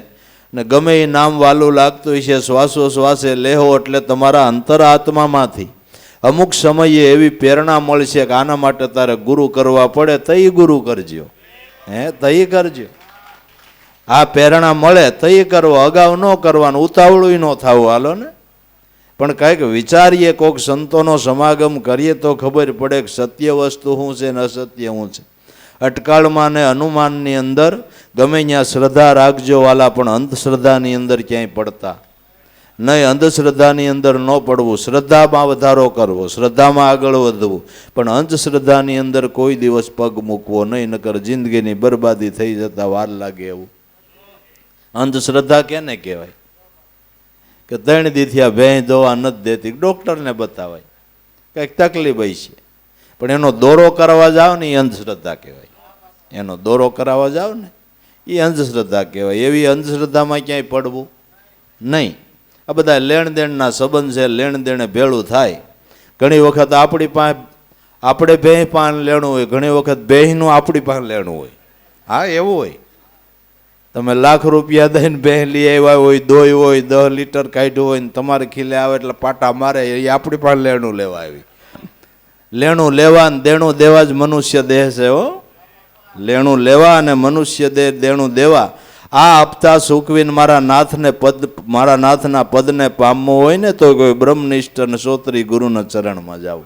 ને ગમે એ નામ વાલું લાગતું છે. શ્વાસો શ્વાસે લેહો એટલે તમારા અંતર આત્મામાંથી અમુક સમયે એવી પ્રેરણા મળશે કે આના માટે તારે ગુરુ કરવા પડે, તઈ ગુરુ કરજો. તઈ કરજો. આ પ્રેરણા મળે તઈ કરવો, અગાઉ ન કરવાનું, ઉતાવળું ન થવું. હાલો ને, પણ કંઈક વિચારીએ, કોઈક સંતોનો સમાગમ કરીએ તો ખબર પડે કે સત્ય વસ્તુ શું છે ને અસત્ય શું છે. અટકાળમાં ને અનુમાનની અંદર ગમે ત્યાં શ્રદ્ધા રાખજો વાલા, પણ અંધશ્રદ્ધાની અંદર ક્યાંય પડતા નહીં. અંધશ્રદ્ધાની અંદર ન પડવું, શ્રદ્ધામાં વધારો કરવો, શ્રદ્ધામાં આગળ વધવું, પણ અંધશ્રદ્ધાની અંદર કોઈ દિવસ પગ મૂકવો નહીં, નકર જિંદગીની બરબાદી થઈ જતા વાર લાગે એવું. અંધશ્રદ્ધા કેને કહેવાય? કે 3 દીથી આ ભેંસ દવા નથી દેતી, ડૉક્ટરને બતાવાય, કંઈક તકલીફ હશે. પણ એનો દોરો કરવા જાઓ ને એ અંધશ્રદ્ધા કહેવાય. એનો દોરો કરાવવા જાઓ ને એ અંધશ્રદ્ધા કહેવાય. એવી અંધશ્રદ્ધામાં ક્યાંય પડવું નહીં. આ બધા લેણ દેણના સંબંધ છે, લેણ દેણે ભેળું થાય. ઘણી વખત આપણી પાસે આપણે ભેંસ પાસે લેણું હોય, ઘણી વખત ભેંસનું આપણી પાસે લેણું હોય. હા, એવું હોય. તમે લાખ રૂપિયા દઈને ભેંસ લઈ આવ્યા હોય, દોઈ હોય, 10 લીટર કાઢ્યું હોય ને તમારે ખીલે આવે એટલે પાટા મારે, એ આપણી પાસે લેણું લેવા આવી. લેણું લેવા ને દેણું દેવા જ મનુષ્ય દેહ છે. હો, લેણું લેવા અને મનુષ્ય દેહ દેણું દેવા. આ આપતા સુખવીને મારા નાથના પદને પામવું હોય ને તો કોઈ બ્રહ્મનિષ્ઠ અને સોત્રી ગુરુના ચરણમાં જાવ.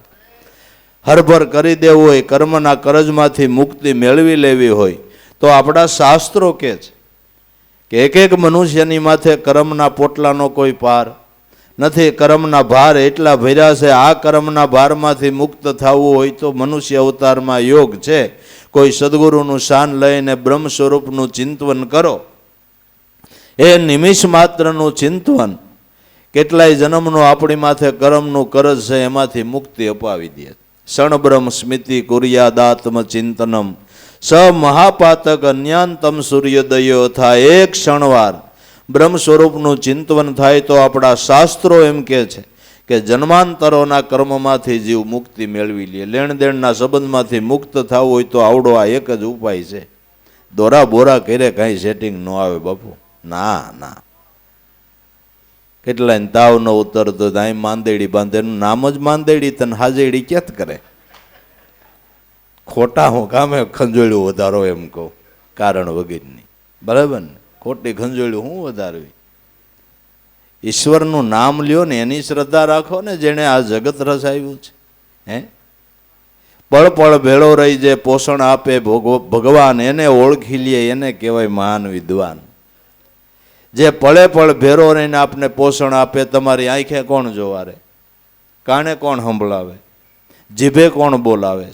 હરભર કરી દેવું હોય, કર્મના કરજમાંથી મુક્તિ મેળવી લેવી હોય તો આપણા શાસ્ત્રો કહે છે કે એક મનુષ્યની માથે કર્મના પોટલાનો કોઈ પાર નથી. કર્મના ભાર એટલા ભર્યા છે. આ કર્મના ભારમાંથી મુક્ત થવું હોય તો મનુષ્ય અવતારમાં યોગ છે. કોઈ સદગુરુનું શાન લઈને બ્રહ્મ સ્વરૂપનું ચિંતન કરો. એ નિમિષ માત્રનું ચિંતન કેટલાય જન્મનું આપણી માથે કર્મનું કરજ છે એમાંથી મુક્તિ અપાવી દે. ક્ષણબ્રહ્મ સ્મૃતિ કુર્યાદાત્મ ચિંતનમ સ મહાપાતક અન્યાંતમ સૂર્યોદયો થાય. એક ક્ષણવાર બ્રહ્મ સ્વરૂપનું ચિંતન થાય તો આપણા શાસ્ત્રો એમ કહે છે કે જન્માંતરોના કર્મમાંથી જીવ મુક્તિ મેળવી લે. લેણ દેણના સંબંધમાંથી મુક્ત થવું હોય તો આવડો આ એક જ ઉપાય છે. દોરા બોરા કરે કાંઈ સેટિંગ ન આવે બાપુ. ના, કેટલાય તાવ ન ઉતરતો અહીં માંદેડી બાંધે, એનું નામ જ માંદેડી, તને હાજેડી ક્યાંત કરે. ખોટા હું કામે ખંજોળ્યું વધારો એમ કહું, કારણ વગરની. બરાબર ને? ખોટી ખંજોળ્યું હું વધારવી. ઈશ્વરનું નામ લ્યો ને એની શ્રદ્ધા રાખો ને, જેણે આ જગત રચાવ્યું છે. હે, પળ પળ ભેળો રહી જે પોષણ આપે ભગવાન, એને ઓળખી લે એને કહેવાય મહાન વિદ્વાન. જે પળે પળ ભેરો રહીને આપને પોષણ આપે. તમારી આંખે કોણ જોવારે, કાને કોણ સંભળાવે, જીભે કોણ બોલાવે,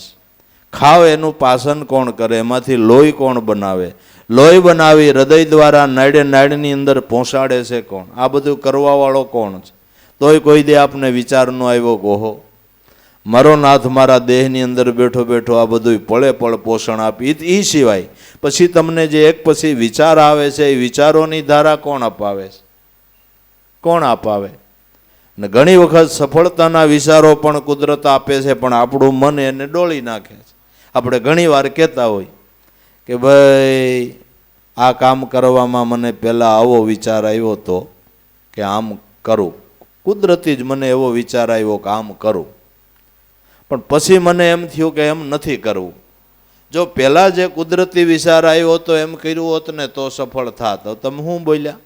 ખાવ એનું પાચન કોણ કરે, એમાંથી લોહી કોણ બનાવે, લોહી બનાવી હૃદય દ્વારા નાડની અંદર પહોંચાડે છે કોણ, આ બધું કરવાવાળો કોણ છે. તોય કોઈ દે આપને વિચાર ન આવ્યો કહો મારો નાથ મારા દેહની અંદર બેઠો બેઠો આ બધું પળે પળ પોષણ આપી. એ સિવાય પછી તમને જે એક પછી વિચાર આવે છે એ વિચારોની ધારા કોણ અપાવે છે? કોણ અપાવે? ને ઘણી વખત સફળતાના વિચારો પણ કુદરત આપે છે, પણ આપણું મન એને ડોળી નાખે છે. આપણે ઘણી વાર કહેતા હોય કે ભાઈ આ કામ કરવામાં મને પહેલાં આવો વિચાર આવ્યો હતો કે આમ કરું, કુદરતી જ મને એવો વિચાર આવ્યો કે આમ કરું, પણ પછી મને એમ થયું કે એમ નથી કરવું. જો પહેલાં જે કુદરતી વિચાર આવ્યો હતો એમ કર્યું હોત ને તો સફળ થાત. તમે શું બોલ્યા?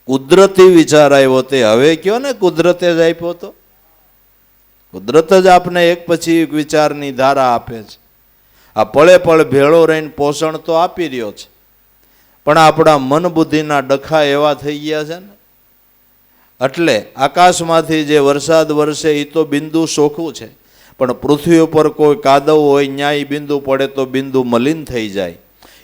કુદરતી વિચાર આવ્યો તે હવે કયો ને કુદરતે જ આપ્યો હતો. કુદરત જ આપને એક પછી એક વિચારની ધારા આપે છે. આ પળે પળ ભેળો રહીને પોષણ તો આપી રહ્યો છે, પણ આપણા મન બુદ્ધિના ડખા એવા થઈ ગયા છે ને, એટલે આકાશમાંથી જે વરસાદ વરસે એ તો બિંદુ ચોખ્ખું છે, પણ પૃથ્વી ઉપર કોઈ કાદવ હોય ન્યાય બિંદુ પડે તો બિંદુ મલિન થઈ જાય.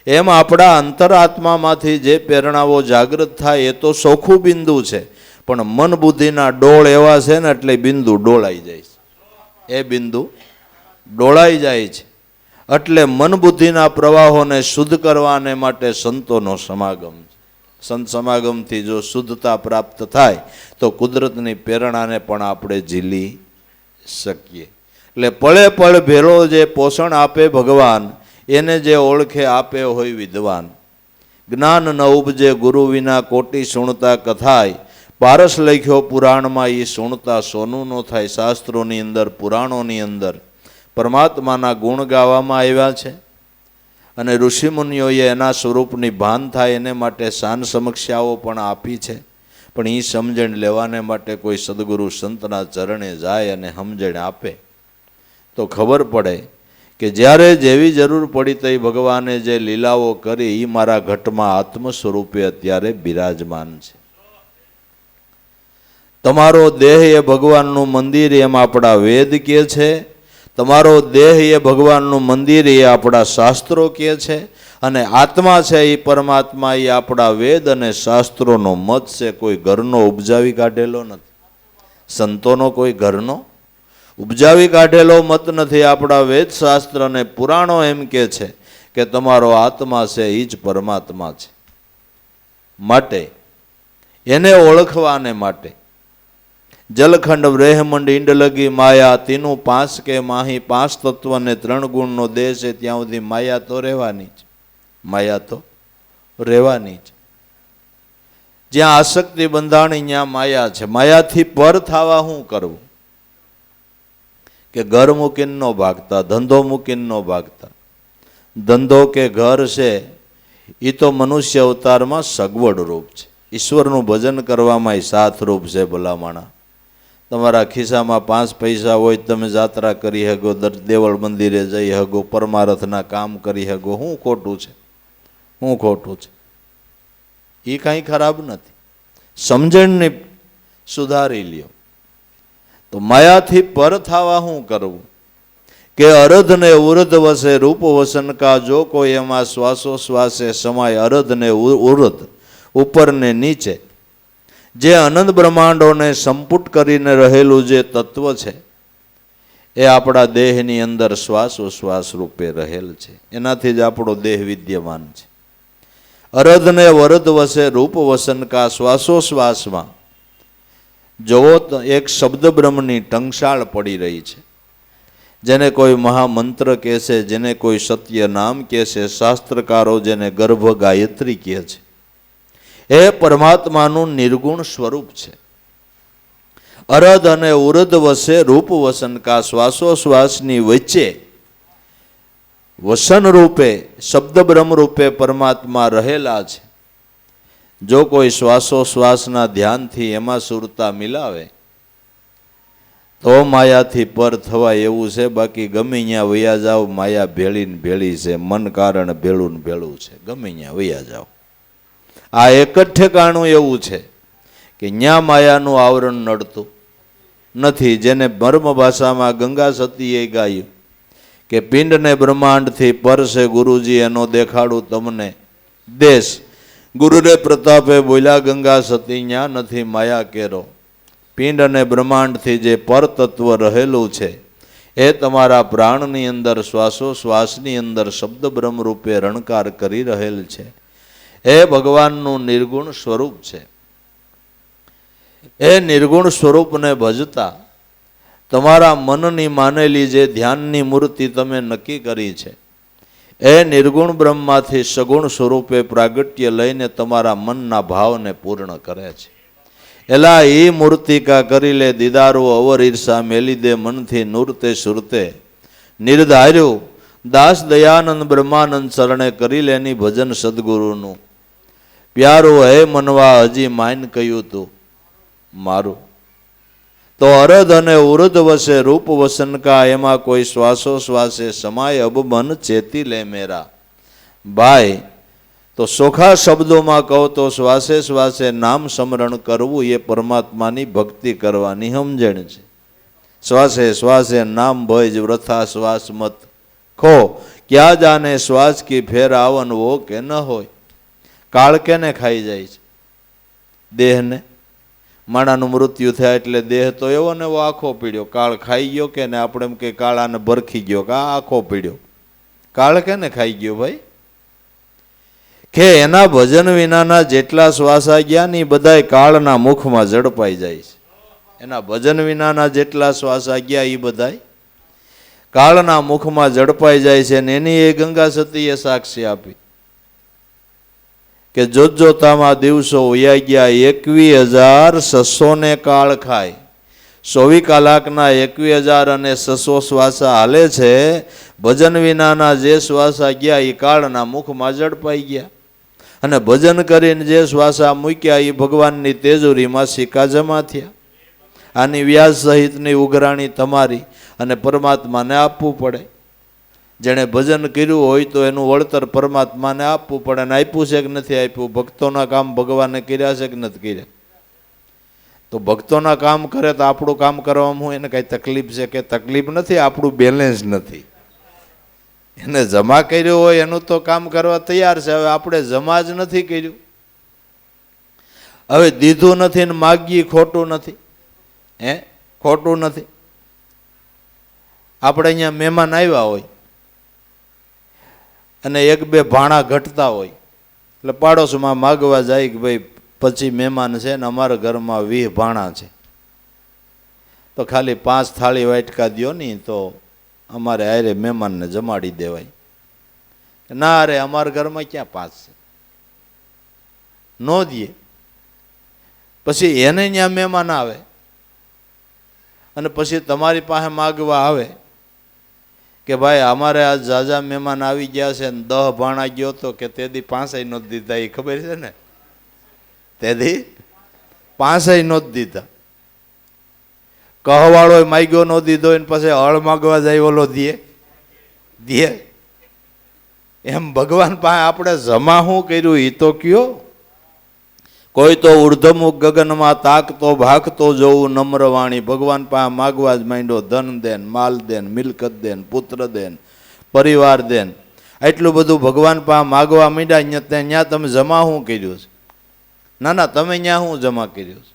એમ આપણા અંતરાત્મામાંથી જે પ્રેરણાઓ જાગૃત થાય એ તો ચોખ્ખું બિંદુ છે, પણ મન બુદ્ધિના ડોળ એવા છે ને એટલે બિંદુ ડોળાઈ જાય છે. એ બિંદુ ડોળાઈ જાય છે. એટલે મન બુદ્ધિના પ્રવાહોને શુદ્ધ કરવાને માટે સંતોનો સમાગમ છે. સંત સમાગમથી જો શુદ્ધતા પ્રાપ્ત થાય તો કુદરતની પ્રેરણાને પણ આપણે ઝીલી શકીએ. એટલે પળે પળ ભેરો જે પોષણ આપે ભગવાન, એને જે ઓળખે આપે હોય વિદ્વાન. જ્ઞાન ન ઉપજે ગુરુ વિના કોટી સુણતા કથાય, પારસ લખ્યો પુરાણમાં એ સુણતા સોનું નો થાય. શાસ્ત્રોની અંદર પુરાણોની અંદર પરમાત્માના ગુણ ગાવામાં આવ્યા છે અને ઋષિમુનિઓએ એના સ્વરૂપની ભાન થાય એને માટે શાન સમીક્ષાઓ પણ આપી છે. પણ એ સમજણ લેવાને માટે કોઈ સદગુરુ સંતના ચરણે જાય અને સમજણ આપે તો ખબર પડે કે જ્યારે જેવી જરૂર પડી તે ભગવાને જે લીલાઓ કરી એ મારા ઘટમાં આત્મ સ્વરૂપે અત્યારે બિરાજમાન છે. તમારો દેહ એ ભગવાનનું મંદિર એમ આપણા વેદ કહે છે. તમારો દેહ એ ભગવાનનું મંદિર એ આપણા શાસ્ત્રો કહે છે, અને આત્મા છે એ પરમાત્મા એ આપણા વેદ અને શાસ્ત્રોનો મત છે. કોઈ ઘરનો ઉપજાવી કાઢેલો નથી, સંતોનો કોઈ ઘરનો ઉપજાવી કાઢેલો મત નથી. આપણા વેદ શાસ્ત્ર અને પુરાણો એમ કહે છે કે તમારો આત્મા છે એ જ પરમાત્મા છે. માટે એને ઓળખવાને માટે જલખંડ બ્રહ્માંડ ઇંડલગી માયા તીનું પાંચ કે માહી પાંચ તત્વ ને 3 ગુણનો દેહ છે. ત્યાં સુધી માયા તો રહેવાની જ, માયા તો રહેવાની જ. જ્યાં આસક્તિ બંધાણી ત્યાં માયા છે. માયાથી પર થવા શું કરવું? કે ઘર મૂકીને ન ભાગતા, ધંધો મૂકીને ન ભાગતા. ધંધો કે ઘર છે એ તો મનુષ્ય અવતારમાં સગવડ રૂપ છે. ઈશ્વરનું ભજન કરવામાં એ સાથ રૂપ છે. ભલામણા તમારા ખિસ્સામાં 5 પૈસા હોય તમે જાત્રા કરી શકો, દેવળ મંદિરે જઈ શકો, પરમારથના કામ કરી શકો. શું ખોટું છે? શું ખોટું છે? એ કાંઈ ખરાબ નથી. સમજણને સુધારી લ્યો. તો માયાથી પર થવા શું કરવું? કે અરધ ને ઉરધ વસે રૂપ વસન કા, જો કોઈ એમાં શ્વાસો શ્વાસે સમાય. અરધ ને ઉરધ, ઉપર ને નીચે, જે અનંત બ્રહ્માંડોને સંપુટ કરીને રહેલું જે તત્વ છે એ આપણા દેહની અંદર શ્વાસોશ્વાસ રૂપે રહેલ છે. એનાથી જ આપણો દેહ વિદ્યમાન છે. અરધ ને વરદ વસે રૂપ વસન કા, શ્વાસોશ્વાસમાં જવો તો એક શબ્દ બ્રહ્મની ટંકશાળ પડી રહી છે. જેને કોઈ મહામંત્ર કહે છે, જેને કોઈ સત્ય નામ કહે છે, શાસ્ત્રકારો જેને ગર્ભ ગાયત્રી કહે છે, એ પરમાત્માનું નિર્ગુણ સ્વરૂપ છે. અરધ અને ઉરધ વસે રૂપ વસન કા, શ્વાસોશ્વાસની વચ્ચે વસન રૂપે શબ્દ બ્રહ્મ રૂપે પરમાત્મા રહેલા છે. જો કોઈ શ્વાસોશ્વાસના ધ્યાનથી એમાં સુરતા મિલાવે તો માયાથી પર થવાય એવું છે. બાકી ગમે ત્યાં વયા જાઓ, માયા ભેળી ને ભેળી છે. મન કારણ ભેળું ને ભેળું છે. ગમે ત્યાં વયા જાઓ. આ એક જ ઠેકાણું એવું છે કે ન્યા માયાનું આવરણ નડતું નથી. જેને મર્મ ભાષામાં ગંગા સતીએ ગાયું કે પિંડ ને બ્રહ્માંડથી પર છે ગુરુજી, એનો દેખાડું તમને દેશ. ગુરુને પ્રતાપે બોલ્યા ગંગા સતી, ન્યા નથી માયા કેરો. પિંડ અને બ્રહ્માંડથી જે પર તત્વ રહેલું છે એ તમારા પ્રાણની અંદર શ્વાસોશ્વાસની અંદર શબ્દ બ્રહ્મ રૂપે રણકાર કરી રહેલ છે. એ ભગવાનનું નિર્ગુણ સ્વરૂપ છે. એ નિર્ગુણ સ્વરૂપને ભજતા તમારા મનની માનેલી જે ધ્યાનની મૂર્તિ તમે નક્કી કરી છે એ નિર્ગુણ બ્રહ્મમાંથી સગુણ સ્વરૂપે પ્રાગટ્ય લઈને તમારા મનના ભાવને પૂર્ણ કરે છે. એલા એ મૂર્તિકા કરી લે દીદારો અવર ઈર્ષા, મેલી દે મનથી નૂરતે સુરતે. નિર્ધાર્યું દાસ દયાનંદ બ્રહ્માનંદ શરણે કરી લેની ભજન સદગુરુનું. પ્યારો હે મનવા હજી માન કહ્યું તું મારું. તો અરધ અને ઉરધ વસે રૂપ વસન કા, એમાં કોઈ શ્વાસોશ્વાસે સમાય. અબ મન ચેતી લે મેરા. ભાઈ તો સોખા શબ્દોમાં કહો તો શ્વાસે શ્વાસે નામ સ્મરણ કરવું એ પરમાત્માની ભક્તિ કરવાની સમજણ છે. શ્વાસે શ્વાસે નામ ભજ વ્રથા શ્વાસ મત ખો, ક્યાં જાને શ્વાસ કી ફેર આવન વો કે ન હોય. કાળ કેને ખાઈ જાય છે? દેહને. માણાનું મૃત્યુ થાય એટલે દેહ તો એવો ને એવો આખો પીડ્યો. કાળ ખાઈ ગયો કે ને આપણે એમ કે કાળાને ભરખી ગયો કે આખો પીડ્યો. કાળ કેને ખાઈ ગયો ભાઈ? કે એના ભજન વિનાના જેટલા શ્વાસા ગયા ને બધાય કાળના મુખમાં ઝડપાઈ જાય છે. એના ભજન વિનાના જેટલા શ્વાસા ગયા એ બધાય કાળના મુખમાં ઝડપાઈ જાય છે. ને એની એ ગંગા સતીએ સાક્ષી આપી કે જોત જોતામાં દિવસો વયા ગયા 21,600 ને કાળ ખાય. 24 કલાકના 21,600 શ્વાસા હાલે છે. ભજન વિનાના જે શ્વાસા ગયા એ કાળના મુખમાં ઝડપાઈ ગયા. અને ભજન કરીને જે શ્વાસા મૂક્યા એ ભગવાનની તેજોરીમાં સિક્કા જમા થયા. આની વ્યાજ સહિતની ઉઘરાણી તમારી અને પરમાત્માને આપવું પડે. જેણે ભજન કર્યું હોય તો એનું વળતર પરમાત્માને આપવું પડે. અને આપ્યું છે કે નથી આપ્યું? ભક્તોના કામ ભગવાને કર્યા છે કે નથી કર્યા? તો ભક્તોના કામ કરે તો આપણું કામ કરવામાં એને કાંઈ તકલીફ છે કે? તકલીફ નથી, આપણું બેલેન્સ નથી. એને જમા કર્યું હોય એનું તો કામ કરવા તૈયાર છે. હવે આપણે જમા જ નથી કર્યું, હવે દીધું નથી ને માગીએ, ખોટું નથી? ખોટું નથી? આપણે અહીંયા મહેમાન આવ્યા હોય અને એક બે ભાણા ઘટતા હોય એટલે પાડોશમાં માગવા જાય કે ભાઈ પછી મહેમાન છે ને અમારા ઘરમાં 20 ભાણા છે, તો ખાલી 5 થાળી વાટકા દ્યો નહીં તો અમારે હારે મહેમાનને જમાડી દેવાય. ના અરે અમારા ઘરમાં ક્યાં 5 છે, નો દે. પછી એને ત્યાં મહેમાન આવે અને પછી તમારી પાસે માગવા આવે કે ભાઈ અમારે આ ઝાઝા મહેમાન આવી ગયા છે ને 10 ભાણા ગયો તો કે તેથી 5 નહોતા દીધા. એ ખબર છે ને? તેથી 5 નહોતા દીધા. કહવાળો માગ્યો નો દીધો એને પછી હળ માગવા જાય ઓલો દે. એમ ભગવાન પાસે આપણે જમા શું કર્યું એ તો કયો. કોઈ તો ઉર્ધમુખ ગગનમાં તાકતો ભાગતો જોવું નમ્ર વાણી. ભગવાન પાસે માગવા જ માંડ્યો. ધન દેન, માલ દેન, મિલકત દેન, પુત્ર દેન, પરિવાર દેન, એટલું બધું ભગવાન પાસે માગવા માંડ્યા. ત્યાં તમે જમા શું કર્યું છે? ના તમે ત્યાં શું જમા કર્યું છે?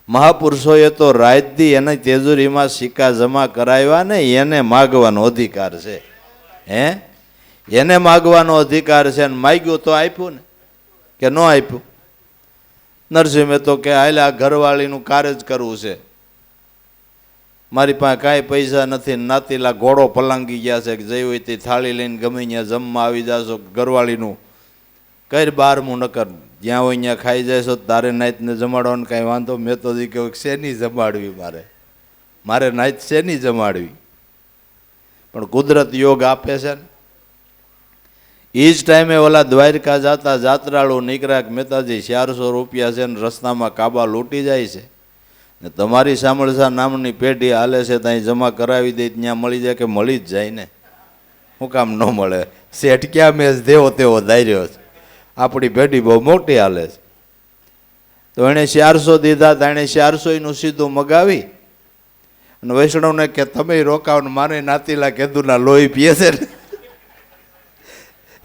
મહાપુરુષોએ તો રાતથી એના તેજુરીમાં સિક્કા જમા કરાવ્યા ને એને માગવાનો અધિકાર છે. એને માગવાનો અધિકાર છે. અને માગ્યું તો આપ્યું ને કે ન આપ્યું? નરસિંહ મહેતો કે હાલે આ ઘરવાળીનું કાર્ય જ કરવું છે, મારી પાસે કાંઈ પૈસા નથી, નાતીલા ઘોડો પલાંગી ગયા છે, જઈ હોય તે થાળી લઈને ગમે ત્યાં જમવા આવી જાશો, ઘરવાળીનું કઈ 12મું નકર જ્યાં હોય ત્યાં ખાઈ જશો, તારે નાઈતને જમાડવાનું કાંઈ વાંધો? મેં તો કહ્યું શેની જમાડવી, મારે નાઈત શેની જમાડવી? પણ કુદરત યોગ આપે છે ને. એ જ ટાઈમે ઓલા દ્વારકા જતા જાત્રાળુ નીકળ્યા કે મહેતાજી 400 રૂપિયા છે ને રસ્તામાં કાબા લૂંટી જાય છે ને તમારી સામળસા નામની પેઢી હાલે છે, ત્યાં જમા કરાવી દે ત્યાં મળી જાય. કે મળી જ જાય ને, શું કામ ન મળે? શેઠ ક્યાં મેચ દેવો તેવો ધાર્યો છે, આપણી પેઢી બહુ મોટી હાલે છે. તો એણે 400 દીધા, તો એણે 400નું સીધું મગાવી અને વૈષ્ણવને કે તમે રોકાવ ને મારે નાતીલા કેદુના લોહી પીએ છે ને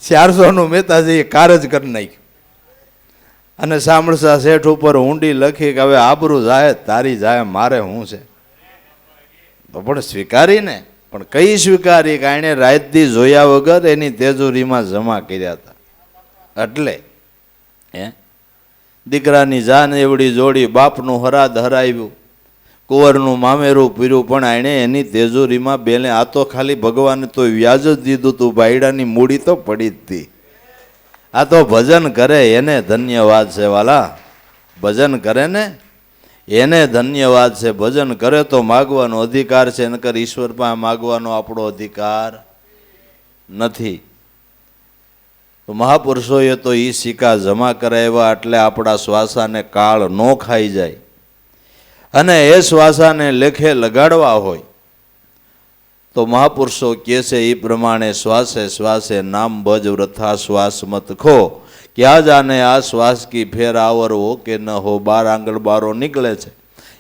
400નું મહેતાજી કાર જ કરી નાખ્યું. અને સામળસા શેઠ ઉપર ઊંડી લખી કે હવે આબરૂ જાય તારી જાય મારે શું છે? તો પણ સ્વીકારી ને. પણ કઈ સ્વીકારી? કે એણે રાતથી જોયા વગર એની તેજુરીમાં જમા કર્યા હતા. એટલે દીકરાની જાન એવડી જોડી, બાપનું હરાદ હરાવ્યું, કુંવરનું મામેરું પીર્યું, પણ એણે એની તેજુરીમાં બેલે. આ તો ખાલી ભગવાને તો વ્યાજ જ દીધું તું, બાયડાની મૂડી તો પડી જ હતી. આ તો ભજન કરે એને ધન્યવાદ છે વાલા, ભજન કરે ને એને ધન્યવાદ છે. ભજન કરે તો માગવાનો અધિકાર છે, નકર ઈશ્વર પાસે માગવાનો આપણો અધિકાર નથી. તો મહાપુરુષોએ તો એ સિક્કા જમા કરાવ્યા એટલે આપણા શ્વાસાને કાળ ન ખાઈ જાય. અને એ શ્વાસાને લેખે લગાડવા હોય તો મહાપુરુષો કહે છે એ પ્રમાણે શ્વાસે શ્વાસે નામ ભજ વ્રથા શ્વાસ મત ખો. ક્યાં જાને આ શ્વાસ કી ફેર આવર હો કે ન હો. 12 આંગળ બારો નીકળે છે,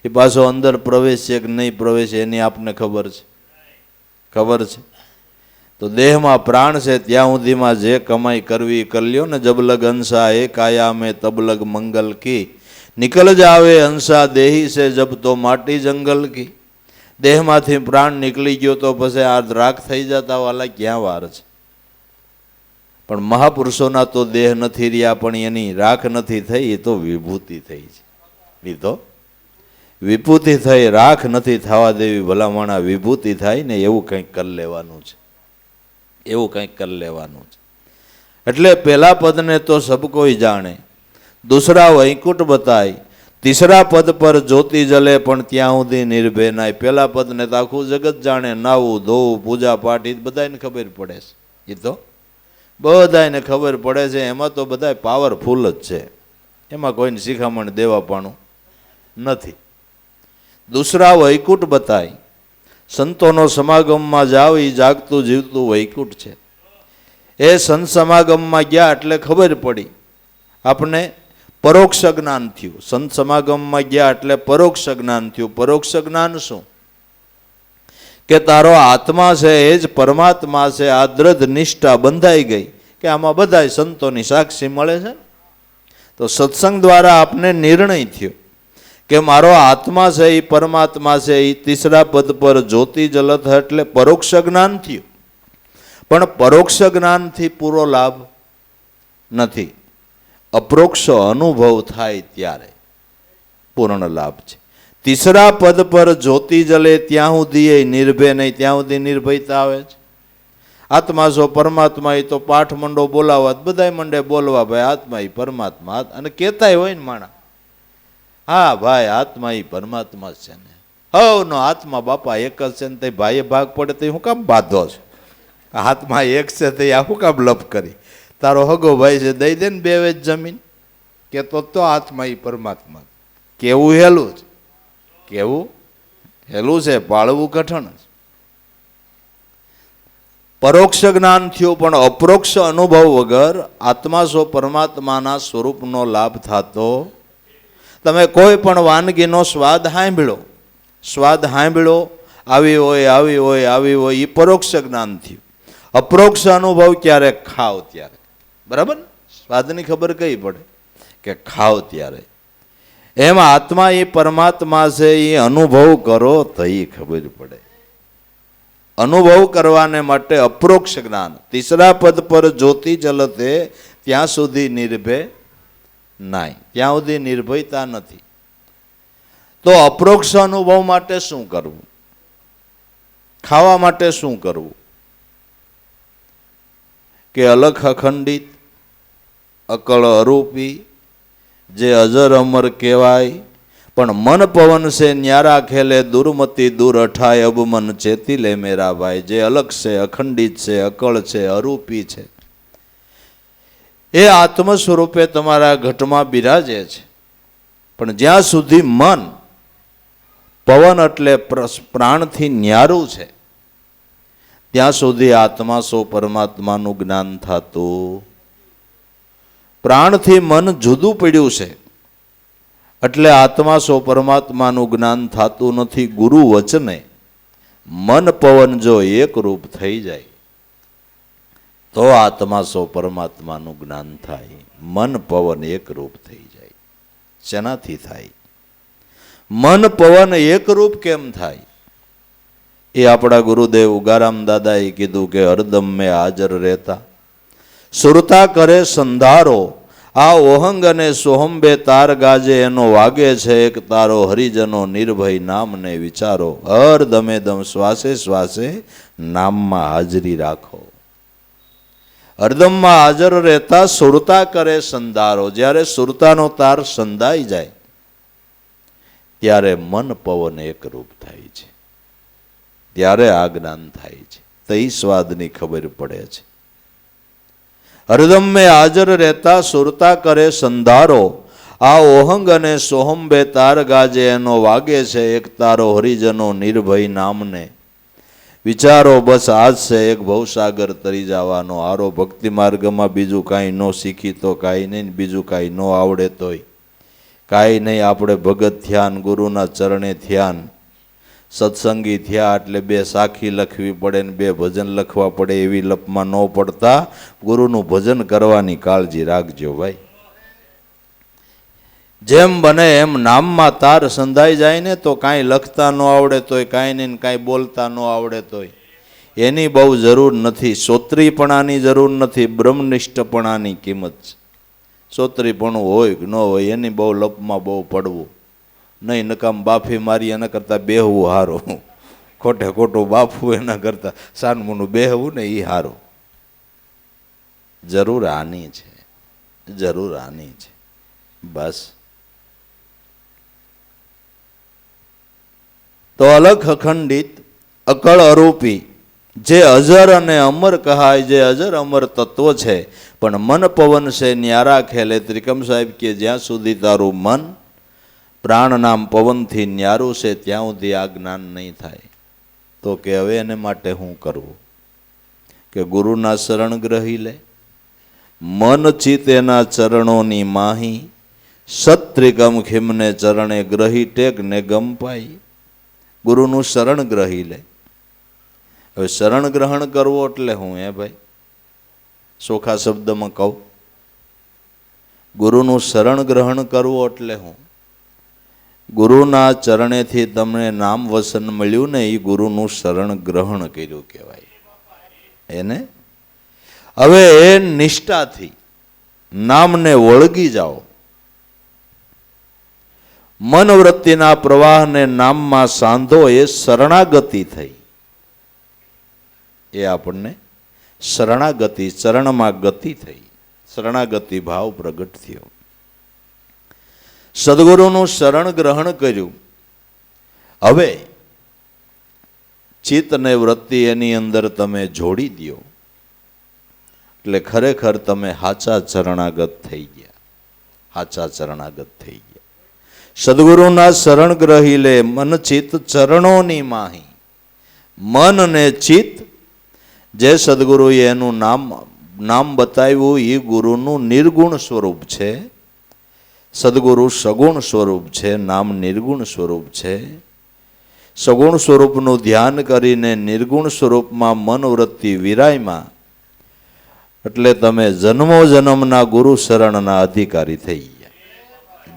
એ પાછો અંદર પ્રવેશ છે કે નહીં પ્રવેશ એની આપને ખબર છે. તો દેહમાં પ્રાણ છે ત્યાં સુધીમાં જે કમાઈ કરવી કરલ્યો ને. જબલગ અંશા એ કાયા મેં તબલગ મંગલ કી. નિકલ જાવે અંશા દેહી છે જબ તો માટી જંગલ કી. દેહમાંથી પ્રાણ નીકળી ગયો તો પછી આ રાખ થઈ જતા વાલા ક્યાં વાર છે? પણ મહાપુરુષોના તો દેહ નથી રહ્યા, પણ એની રાખ નથી થઈ, એ તો વિભૂતિ થઈ છે. એ તો વિભૂતિ થઈ, રાખ નથી થવા દેવી. ભલામણા વિભૂતિ થાય ને એવું કંઈક કરી લેવાનું છે, એવું કંઈક કરી લેવાનું છે. એટલે પહેલા પદને તો સબ કોઈ જાણે, दूसरा वैकुंठ बताय, तीसरा पद पर ज्योति जले पण ત્યાં સુધી નિર્ભય નાય. પહેલા પદને તો આખું જગત જાણે, નાવું ધોવું પૂજા પાઠ એ બધાને ખબર પડે છે. એ તો બધાને ખબર પડે છે, એમાં તો બધા પાવરફુલ જ છે, એમાં કોઈને શિખામણ દેવાપાણું નથી. દૂસરા વૈકુંઠ બતાય, સંતોનો સમાગમમાં જાવ એ જાગતું જીવતું વૈકુંઠ છે. એ સંત સમાગમમાં ગયા એટલે ખબર પડી આપને પરોક્ષ જ્ઞાન થયું. સંત સમાગમમાં ગયા એટલે પરોક્ષ જ્ઞાન થયું. પરોક્ષ જ્ઞાન શું? કે તારો આત્મા છે એ જ પરમાત્મા છે. આ દ્રઢ નિષ્ઠા બંધાઈ ગઈ કે આમાં બધાય સંતોની સાક્ષી મળે છે. તો સત્સંગ દ્વારા આપને નિર્ણય થયો કે મારો આત્મા છે એ પરમાત્મા છે. એ તીસરા પદ પર જ્યોતિ જલત એટલે પરોક્ષ જ્ઞાન થયું. પણ પરોક્ષ જ્ઞાનથી પૂરો લાભ નથી. અપરોક્ષ અનુભવ થાય ત્યારે પૂર્ણ લાભ છે. તીસરા પદ પર જ્યોતિ જલે ત્યાં સુધી એ નિર્ભય નહીં, ત્યાં સુધી નિર્ભયતા આવે છે. આત્મા છો પરમાત્મા, એ તો પાઠ મંડો બોલાવવા બધાય મંડે બોલવા ભાઈ આત્મા એ પરમાત્મા, અને કહેતાય હોય ને માણા, હા ભાઈ આત્મા એ પરમાત્મા છે ને, હવનો આત્મા બાપા એક જ છે ને, તે ભાઈએ ભાગ પડે તો હું કામ બાંધો છે? આત્મા એક છે તે આ શું કામ લપ કરી? તારો હગો ભાઈ છે દઈ દે ને 2 વેચ જમીન, કેતો તો આત્મા એ પરમાત્મા. કેવું હેલું છે, કેવું હેલું છે, પાળવું કઠણ છે. પરોક્ષ જ્ઞાન થયું પણ અપરોક્ષ અનુભવ વગર આત્મા સો પરમાત્માના સ્વરૂપનો લાભ થતો. તમે કોઈ પણ વાનગીનો સ્વાદ સાંભળો, આવી હોય આવી હોય આવી હોય, એ પરોક્ષ જ્ઞાન થયું. અપરોક્ષ અનુભવ ક્યારેક ખાવ ત્યારે, બરાબર? સ્વાદની ખબર કઈ પડે કે ખાવ ત્યારે. એમ આત્મા એ પરમાત્મા છે એ અનુભવ કરો તો એ ખબર પડે. અનુભવ કરવાને માટે અપરોક્ષ જ્ઞાન. તીસરા પદ પર જ્યોતિ જલતે ત્યાં સુધી નિર્ભય નહીં, ત્યાં સુધી નિર્ભયતા નથી. તો અપરોક્ષ અનુભવ માટે શું કરવું? ખાવા માટે શું કરવું? કે અલખ અખંડિત અકળ અરૂપી જે અજર અમર કહેવાય, પણ મન પવન છે ન્યારા ખેલે દુર્મતિ દૂર અઠાય અબ મન ચેતી લે મેરા ભાઈ. જે અલગ છે, અખંડિત છે, અકળ છે, અરૂપી છે, એ આત્મ સ્વરૂપે તમારા ઘટમાં બિરાજે છે. પણ જ્યાં સુધી મન પવન એટલે પ્રાણથી ન્યારું છે ત્યાં સુધી આત્મા સો પરમાત્માનું જ્ઞાન થતું. પ્રાણથી મન જુદું પડ્યું છે એટલે આત્મા સો પરમાત્માનું જ્ઞાન થતું નથી. ગુરુ વચને મન પવન જો એક રૂપ થઈ જાય તો આત્મા સો પરમાત્માનું જ્ઞાન થાય. મન પવન એક રૂપ થઈ જાય. શેનાથી થાય? મન પવન એક રૂપ કેમ થાય? એ આપણા ગુરુદેવ ઉગારામ દાદાએ કીધું કે હરદમ મેં હાજર રહેતા સુરતા કરે સંધારો. આ ઓહંગ અને સોહમ બે તાર ગાજે એનો વાગે છે એક તારો. હરિજનો નિર્ભય નામને વિચારો. હર દમે દમ શ્વાસે શ્વાસે નામમાં હાજરી રાખો. હરદમમાં હાજર રહેતા સુરતા કરે સંધારો. જ્યારે સુરતાનો તાર સંધાઈ જાય ત્યારે મન પવન એક રૂપ થાય છે, ત્યારે આ જ્ઞાન થાય છે. તો એ સ્વાદની ખબર પડે છે. હરદમ મેં હાજર રહેતા સુરતા કરે સંધારો. આ ઓહંગ અને સોહમ બે તાર ગાજે એનો વાગે છે એક તારો. હરિજનો નિર્ભય નામને વિચારો. બસ આજ છે એક ભવસાગર તરી જવાનો હારો. ભક્તિ માર્ગમાં બીજું કાંઈ ન શીખી તો કાંઈ નહીં, બીજું કાંઈ ન આવડે તોય કાંઈ નહીં. આપણે ભગત થયા, ગુરુના ચરણે થયા, સત્સંગી થયા એટલે 2 સાખી લખવી પડે ને 2 ભજન લખવા પડે. એવી લપમાં ન પડતા ગુરુનું ભજન કરવાની કાળજી રાખજો ભાઈ. જેમ બને એમ નામમાં તાર સંધાઈ જાય ને તો કાંઈ લખતા ન આવડે તોય કાંઈ નહીં, કાંઈ બોલતા ન આવડે તોય એની બહુ જરૂર નથી. શ્રોત્રીપણાની જરૂર નથી, બ્રહ્મનિષ્ઠપણાની કિંમત છે. શ્રોત્રીપણું હોય કે ન હોય એની બહુ લપમાં બહુ પડવું નહીં. નકામ બાફી મારી એના કરતાં બેહવું હારું. ખોટે ખોટું બાફવું એના કરતાં સાનમુનું બેહવું ને એ હારું. જરૂર આની છે, જરૂર આની છે બસ. તો અલખ અખંડિત અકળ અરૂપી જે અજર અને અમર કહાય, જે અજર અમર તત્વ છે પણ મન પવન છે ન્યારા ખેલે. ત્રિકમ સાહેબ કે જ્યાં સુધી તારું મન પ્રાણ નામ પવનથી ન્યારું છે ત્યાં સુધી આ જ્ઞાન નહીં થાય. તો કે હવે એને માટે શું કરવું? કે ગુરુના શરણ ગ્રહી લે. મન ચિત એના ચરણોની માહી. સત્રિકમ ખિમને ચરણે ગ્રહી ટેક ને ગમ પાઈ. ગુરુનું શરણ ગ્રહી લે. હવે શરણ ગ્રહણ કરવું એટલે હું ભાઈ સોખા શબ્દમાં કહું, ગુરુનું શરણ ગ્રહણ કરવું એટલે હું ગુરુના ચરણેથી તમને નામ વસન મળ્યું ને એ ગુરુનું શરણ ગ્રહણ કર્યું કહેવાય એને. હવે એ નિષ્ઠાથી નામને વળગી જાઓ, મનવૃત્તિના પ્રવાહને નામમાં સાંધો, એ શરણાગતિ થઈ. એ આપણને શરણાગતિ, ચરણમાં ગતિ થઈ, શરણાગતિ ભાવ પ્રગટ થયો. સદગુરુનું શરણ ગ્રહણ કર્યું. હવે ચિત્ત ને વૃત્તિ એની અંદર તમે જોડી દો એટલે ખરેખર તમે હાચા શરણાગત થઈ ગયા, હાચા શરણાગત થઈ ગયા. સદગુરુના શરણ ગ્રહી લે મન ચિત્ત ચરણોની માહી. મન ને ચિત્ત જે સદગુરુએ એનું નામ બતાવ્યું એ ગુરુનું નિર્ગુણ સ્વરૂપ છે. સદગુરુ સગુણ સ્વરૂપ છે, નામ નિર્ગુણ સ્વરૂપ છે. સગુણ સ્વરૂપનું ધ્યાન કરીને નિર્ગુણ સ્વરૂપમાં મનવૃત્તિ વિરાયમાં એટલે તમે જન્મો જન્મના ગુરુ શરણના અધિકારી થઈ ગયા.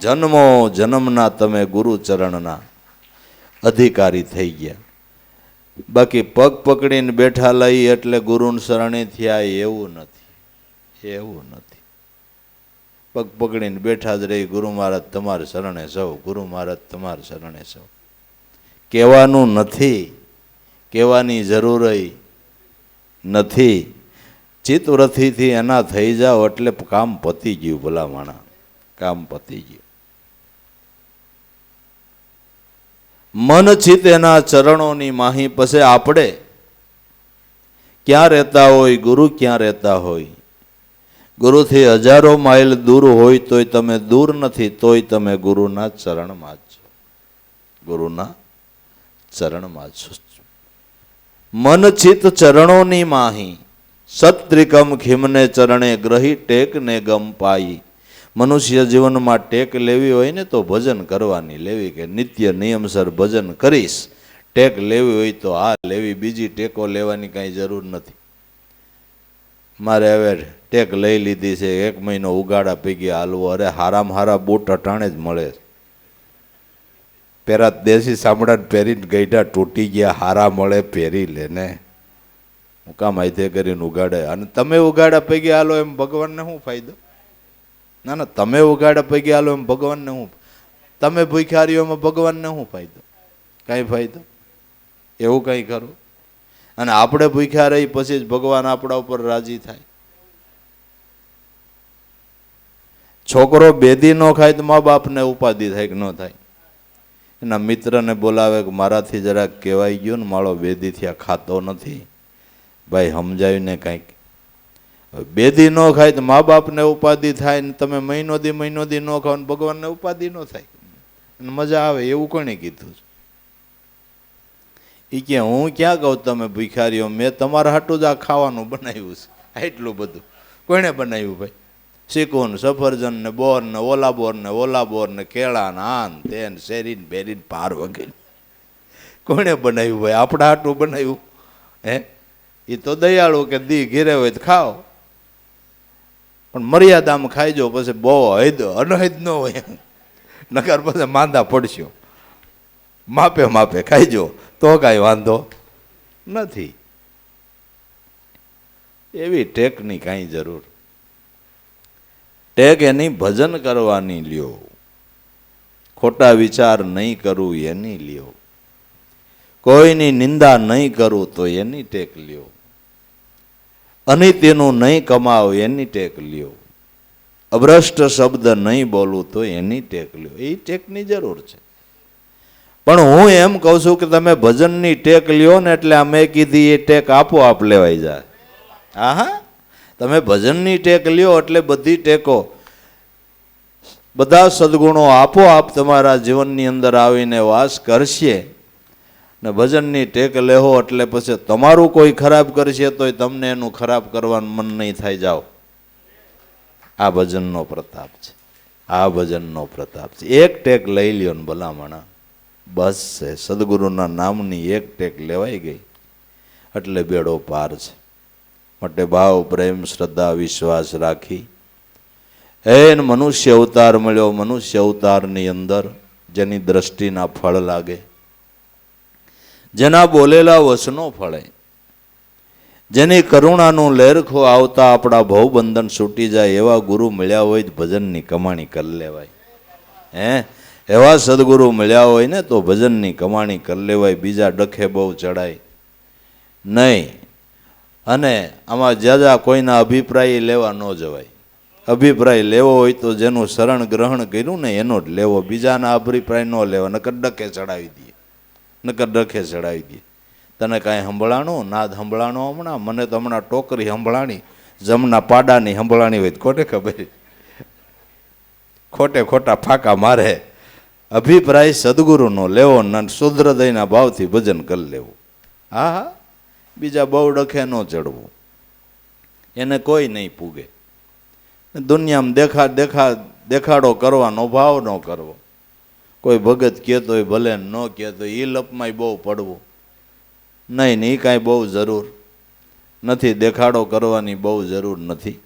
જન્મો જન્મના તમે ગુરુ ચરણના અધિકારી થઈ ગયા. બાકી પગ પકડીને બેઠા લઈ એટલે ગુરુને શરણે થયા એવું નથી, એવું નથી. પગ પકડીને બેઠા જ રહી ગુરુ મહારાજ તમારે શરણે સૌ, ગુરુ મહારાજ તમારે શરણે સૌ કહેવાનું નથી, કહેવાની જરૂર નથી. ચિત્તવૃત્તિથી એના થઈ જાઓ એટલે કામ પતી ગયું. ભલા માણા, કામ પતી ગયું. મન ચિત્ત એના ચરણોની માહી. પછી આપણે ક્યાં રહેતા હોય, ગુરુ ક્યાં રહેતા હોય, ગુરુથી હજારો માઇલ દૂર હોય તોય તમે દૂર નથી, તોય તમે ગુરુના ચરણમાં જ છો, ગુરુના ચરણમાં છો. મન ચિત્ત ચરણોની માહી. સત્રિકમ ખિમને ચરણે ગ્રહી ટેક ને ગમ પાઈ. મનુષ્ય જીવનમાં ટેક લેવી હોય ને તો ભજન કરવાની લેવી, કે નિત્ય નિયમસર ભજન કરીશ. ટેક લેવી હોય તો આ લેવી, બીજી ટેકો લેવાની કાંઈ જરૂર નથી. મારે હવે ટેક લઈ લીધી છે, 1 મહિનો ઉગાડા પૈકી હાલવો. અરે હારામાં હારા બૂટ અટાણે જ મળે. પેરા દેશી સામડા પહેરીને ગઈઢા તૂટી ગયા, હારા મળે પહેરી લે ને. હું કામ આઈથે કરીને ઉગાડે. અને તમે ઉગાડા પૈકી હાલો એમ ભગવાનને શું ફાયદો? ના ના, તમે ઉગાડા પૈકી હાલો એમ ભગવાનને શું? તમે ભૂખ્યા રહ્યો એમાં ભગવાનને શું ફાયદો? કાંઈ ફાયદો એવું કંઈ ખરું? અને આપણે ભૂખ્યા રહી પછી જ ભગવાન આપણા ઉપર રાજી થાય. છોકરો બેદી ન ખાય તો મા બાપને ઉપાધિ થાય કે ન થાય? એના મિત્રને બોલાવે કે મારાથી જરાક કહેવાય ગયું ને, મારો બેદીથી આ ખાતો નથી, ભાઈ સમજાવીને કાંઈક. બેદી ન ખાય તો મા બાપને ઉપાધિ થાય ને તમે મહિનો દી ન ખાવ ને ભગવાનને ઉપાધિ ન થાય અને મજા આવે. એવું કોણે કીધું? એ કે હું ક્યાં કહું તમે ભિખારીઓ, મેં તમારા હાટું જ આ ખાવાનું બનાવ્યું છે. એટલું બધું કોણે બનાવ્યું ભાઈ? શીખું ને સફરજન ને બોર ને ઓલા બોર ને કેળા ને આન તેન શેરીને બેરીને પાર વગેરે કોણે બનાવ્યું ભાઈ? આપણા હાટું બનાવ્યું હે? એ તો દયાળુ કે દી ઘેરે હોય તો ખાઓ, પણ મર્યાદામાં ખાઈજો. પછી બહુ અનહિત ન હોય, નકર પછી માંદા પડશો. માપે માપે ખાઈજો તો કાંઈ વાંધો નથી. એવી ટેકની કાંઈ જરૂર. ટેક એની ભજન કરવાની લ્યો, ખોટા વિચાર નહીં કરું એની લ્યો, કોઈની નિંદા નહીં કરું તો એની ટેક લ્યો, અનિત્યનું નહીં કમાવ એની ટેક લ્યો, અભ્રષ્ટ શબ્દ નહીં બોલું તો એની ટેક લ્યો. એ ટેકની જરૂર છે. પણ હું એમ કહું છું કે તમે ભજનની ટેક લ્યો ને એટલે અમે કીધી એ ટેક આપોઆપ લેવાઈ જાય. હા, તમે ભજનની ટેક લ્યો એટલે બધી ટેકો, બધા સદગુણો આપોઆપ તમારા જીવનની અંદર આવીને વાસ કરશે. ને ભજનની ટેક લેહો એટલે પછી તમારું કોઈ ખરાબ કરશે તોય તમને એનું ખરાબ કરવાનું મન નહીં થાય. જાઓ, આ ભજનનો પ્રતાપ છે. આ ભજનનો પ્રતાપ છે. એક ટેક લઈ લ્યો ને ભલામણા, બસ છે. સદગુરુના નામની એક ટેક લેવાઈ ગઈ એટલે બેડો પાર છે. માટે ભાવ પ્રેમ શ્રદ્ધા વિશ્વાસ રાખી એને મનુષ્ય અવતાર મળ્યો. મનુષ્ય અવતારની અંદર જેની દ્રષ્ટિના ફળ લાગે, જેના બોલેલા વચનો ફળે, જેની કરુણાનું લહેરખું આવતા આપણા ભવબંધન છૂટી જાય એવા ગુરુ મળ્યા હોય તો ભજનની કમાણી કરી લેવાય. એવા સદગુરુ મળ્યા હોય ને તો ભજનની કમાણી કરી લેવાય. બીજા ડખે બહુ ચડાય નહીં. અને આમાં જ્યાં કોઈના અભિપ્રાય લેવા ન જવાય. અભિપ્રાય લેવો હોય તો જેનું શરણ ગ્રહણ કર્યું ને એનો જ લેવો. બીજાના અભિપ્રાય ન લેવા, નકર ડખે ચડાવી દઈએ, નકર ડખે ચડાવી દઈએ. તને કાંઈ સંભળાણું? નાદ સંભળાણો હમણાં? મને તો હમણાં ટોકરી સંભળાણી, જમના પાડાની સંભળાણી હોય તો ખોટે ખબર, ખોટે ખોટા ફાંકા મારે. અભિપ્રાય સદગુરુનો લેવો ને શુદ્રદયના ભાવથી ભજન કરી લેવું. હા હા, બીજા બહુ ડખે ન ચડવું, એને કોઈ નહીં પૂગે. દુનિયામાં દેખાડો કરવાનો ભાવ ન કરવો. કોઈ ભગત કહેતો હોય ભલે, ન કહેતો એ લપમાં બહુ પડવું નહીં. એ કાંઈ બહુ જરૂર નથી, દેખાડો કરવાની બહુ જરૂર નથી.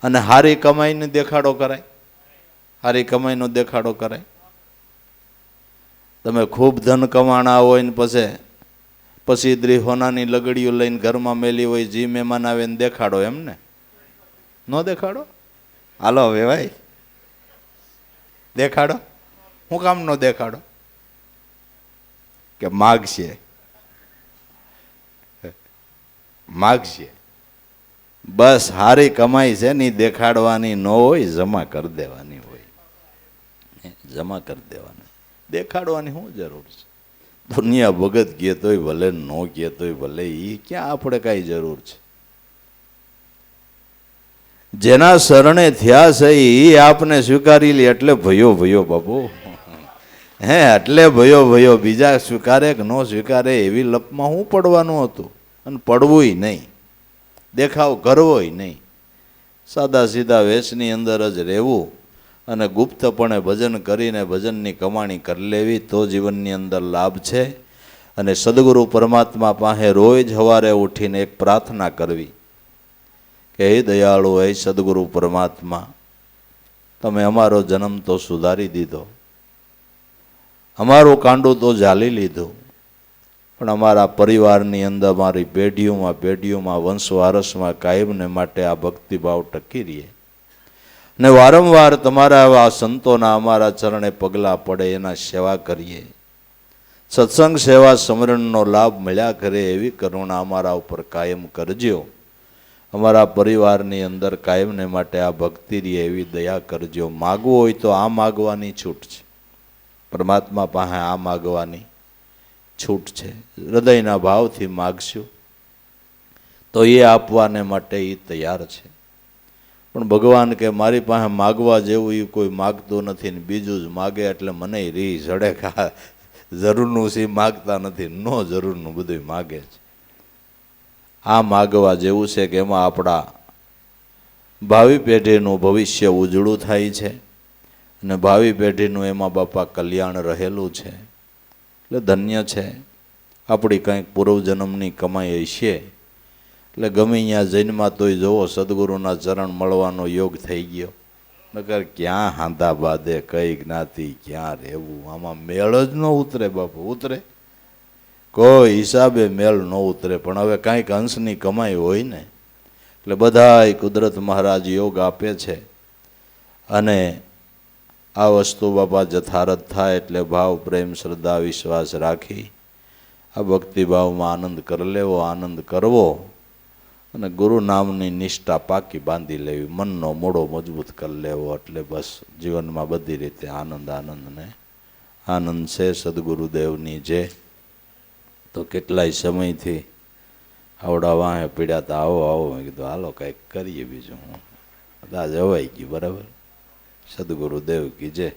અને હારી કમાઈને દેખાડો કરાય, હારી કમાઈનો દેખાડો કરાય. તમે ખૂબ ધન કમાણા હોય ને પછી હોનાની લગડીઓ લઈને ઘરમાં મેલી હોય, જી મહેમાન આવે ને દેખાડો, એમને ન દેખાડો? હાલો હવે ભાઈ દેખાડો. હું કામ નો દેખાડો? કે માગશે, માગશે. બસ હારી કમાઈ છે ને દેખાડવાની ન હોય, જમા કરી દેવાની હોય. જમા કરી દેવાની, દેખાડવાની શું જરૂર છે? દુનિયા ભગત કહેતોય ભલે, ન કહેતોય ભલે, એ ક્યાં આપણે કાંઈ જરૂર છે? જેના શરણે થયા છે એ આપને સ્વીકારી લે એટલે ભયો ભયો બાપુ. એટલે ભયો ભયો. બીજા સ્વીકારે કે ન સ્વીકારે એવી લપમાં હું પડવાનું હતું. અને પડવુંય નહીં, દેખાવ કરવોય નહીં. સાદા સીધા વેશની અંદર જ રહેવું અને ગુપ્તપણે ભજન કરીને ભજનની કમાણી કરી લેવી તો જીવનની અંદર લાભ છે. અને સદગુરુ પરમાત્મા પાસે રોજ સવારે ઉઠીને એક પ્રાર્થના કરવી કે હે દયાળુ, હે સદગુરુ પરમાત્મા, તમે અમારો જન્મ તો સુધારી દીધો, અમારું કાંડું તો ઝાલી લીધું, પણ અમારા પરિવારની અંદર, અમારી પેઢીઓમાં વંશ વારસમાં કાયમને માટે આ ભક્તિભાવ ટકી રહે. ને વારંવાર તમારા આ સંતોના અમારા ચરણે પગલાં પડે, એના સેવા કરીએ. સત્સંગ સેવા સમરણનો લાભ મળ્યા કરે એવી કરુણા અમારા ઉપર કાયમ કરજો. અમારા પરિવારની અંદર કાયમને માટે આ ભક્તિ રહે એવી દયા કરજો. માગવું હોય તો આ માગવાની છૂટ છે, પરમાત્મા પાસે આ માગવાની છૂટ છે. હૃદયના ભાવથી માગશું તો એ આપવાને માટે એ તૈયાર છે. પણ ભગવાન કે મારી પાસે માગવા જેવું એ કોઈ માગતું નથી ને બીજું જ માગે એટલે મને રી જડે. જરૂરનું સી માગતા નથી, નો જરૂરનું બધું માગે છે. આ માગવા જેવું છે કે એમાં આપણા ભાવિ પેઢીનું ભવિષ્ય ઉજળું થાય છે અને ભાવિ પેઢીનું એમાં બાપા કલ્યાણ રહેલું છે. એટલે ધન્ય છે. આપણી કંઈક પૂર્વજન્મની કમાઈ હશે એટલે ગમે ત્યાં જન્મમાં તોય જોવો સદગુરુના ચરણ મળવાનો યોગ થઈ ગયો. નકર ક્યાં હાંધા બાદે, કઈ જ્ઞાતિ, ક્યાં રહેવું, આમાં મેળ જ ન ઉતરે બાપુ. ઉતરે કોઈ હિસાબે મેળ ન ઉતરે. પણ હવે કાંઈક અંશની કમાઈ હોય ને એટલે બધાય કુદરત મહારાજ યોગ આપે છે. અને આ વસ્તુ બાપા જથારત થાય એટલે ભાવ પ્રેમ શ્રદ્ધા વિશ્વાસ રાખી આ ભક્તિભાવમાં આનંદ કરી લેવો, આનંદ કરવો અને ગુરુ નામની નિષ્ઠા પાકી બાંધી લેવી, મનનો મોડો મજબૂત કરી લેવો. એટલે બસ જીવનમાં બધી રીતે આનંદ ને આનંદ છે. સદગુરુદેવની જે તો કેટલાય સમયથી આવડા વાહે પીડ્યા હતા, આવો આવો. મેં કીધું હાલો કંઈક કરીએ બીજું. આ જવાઈ ગયું બરાબર. સદગુરુદેવ કી જય.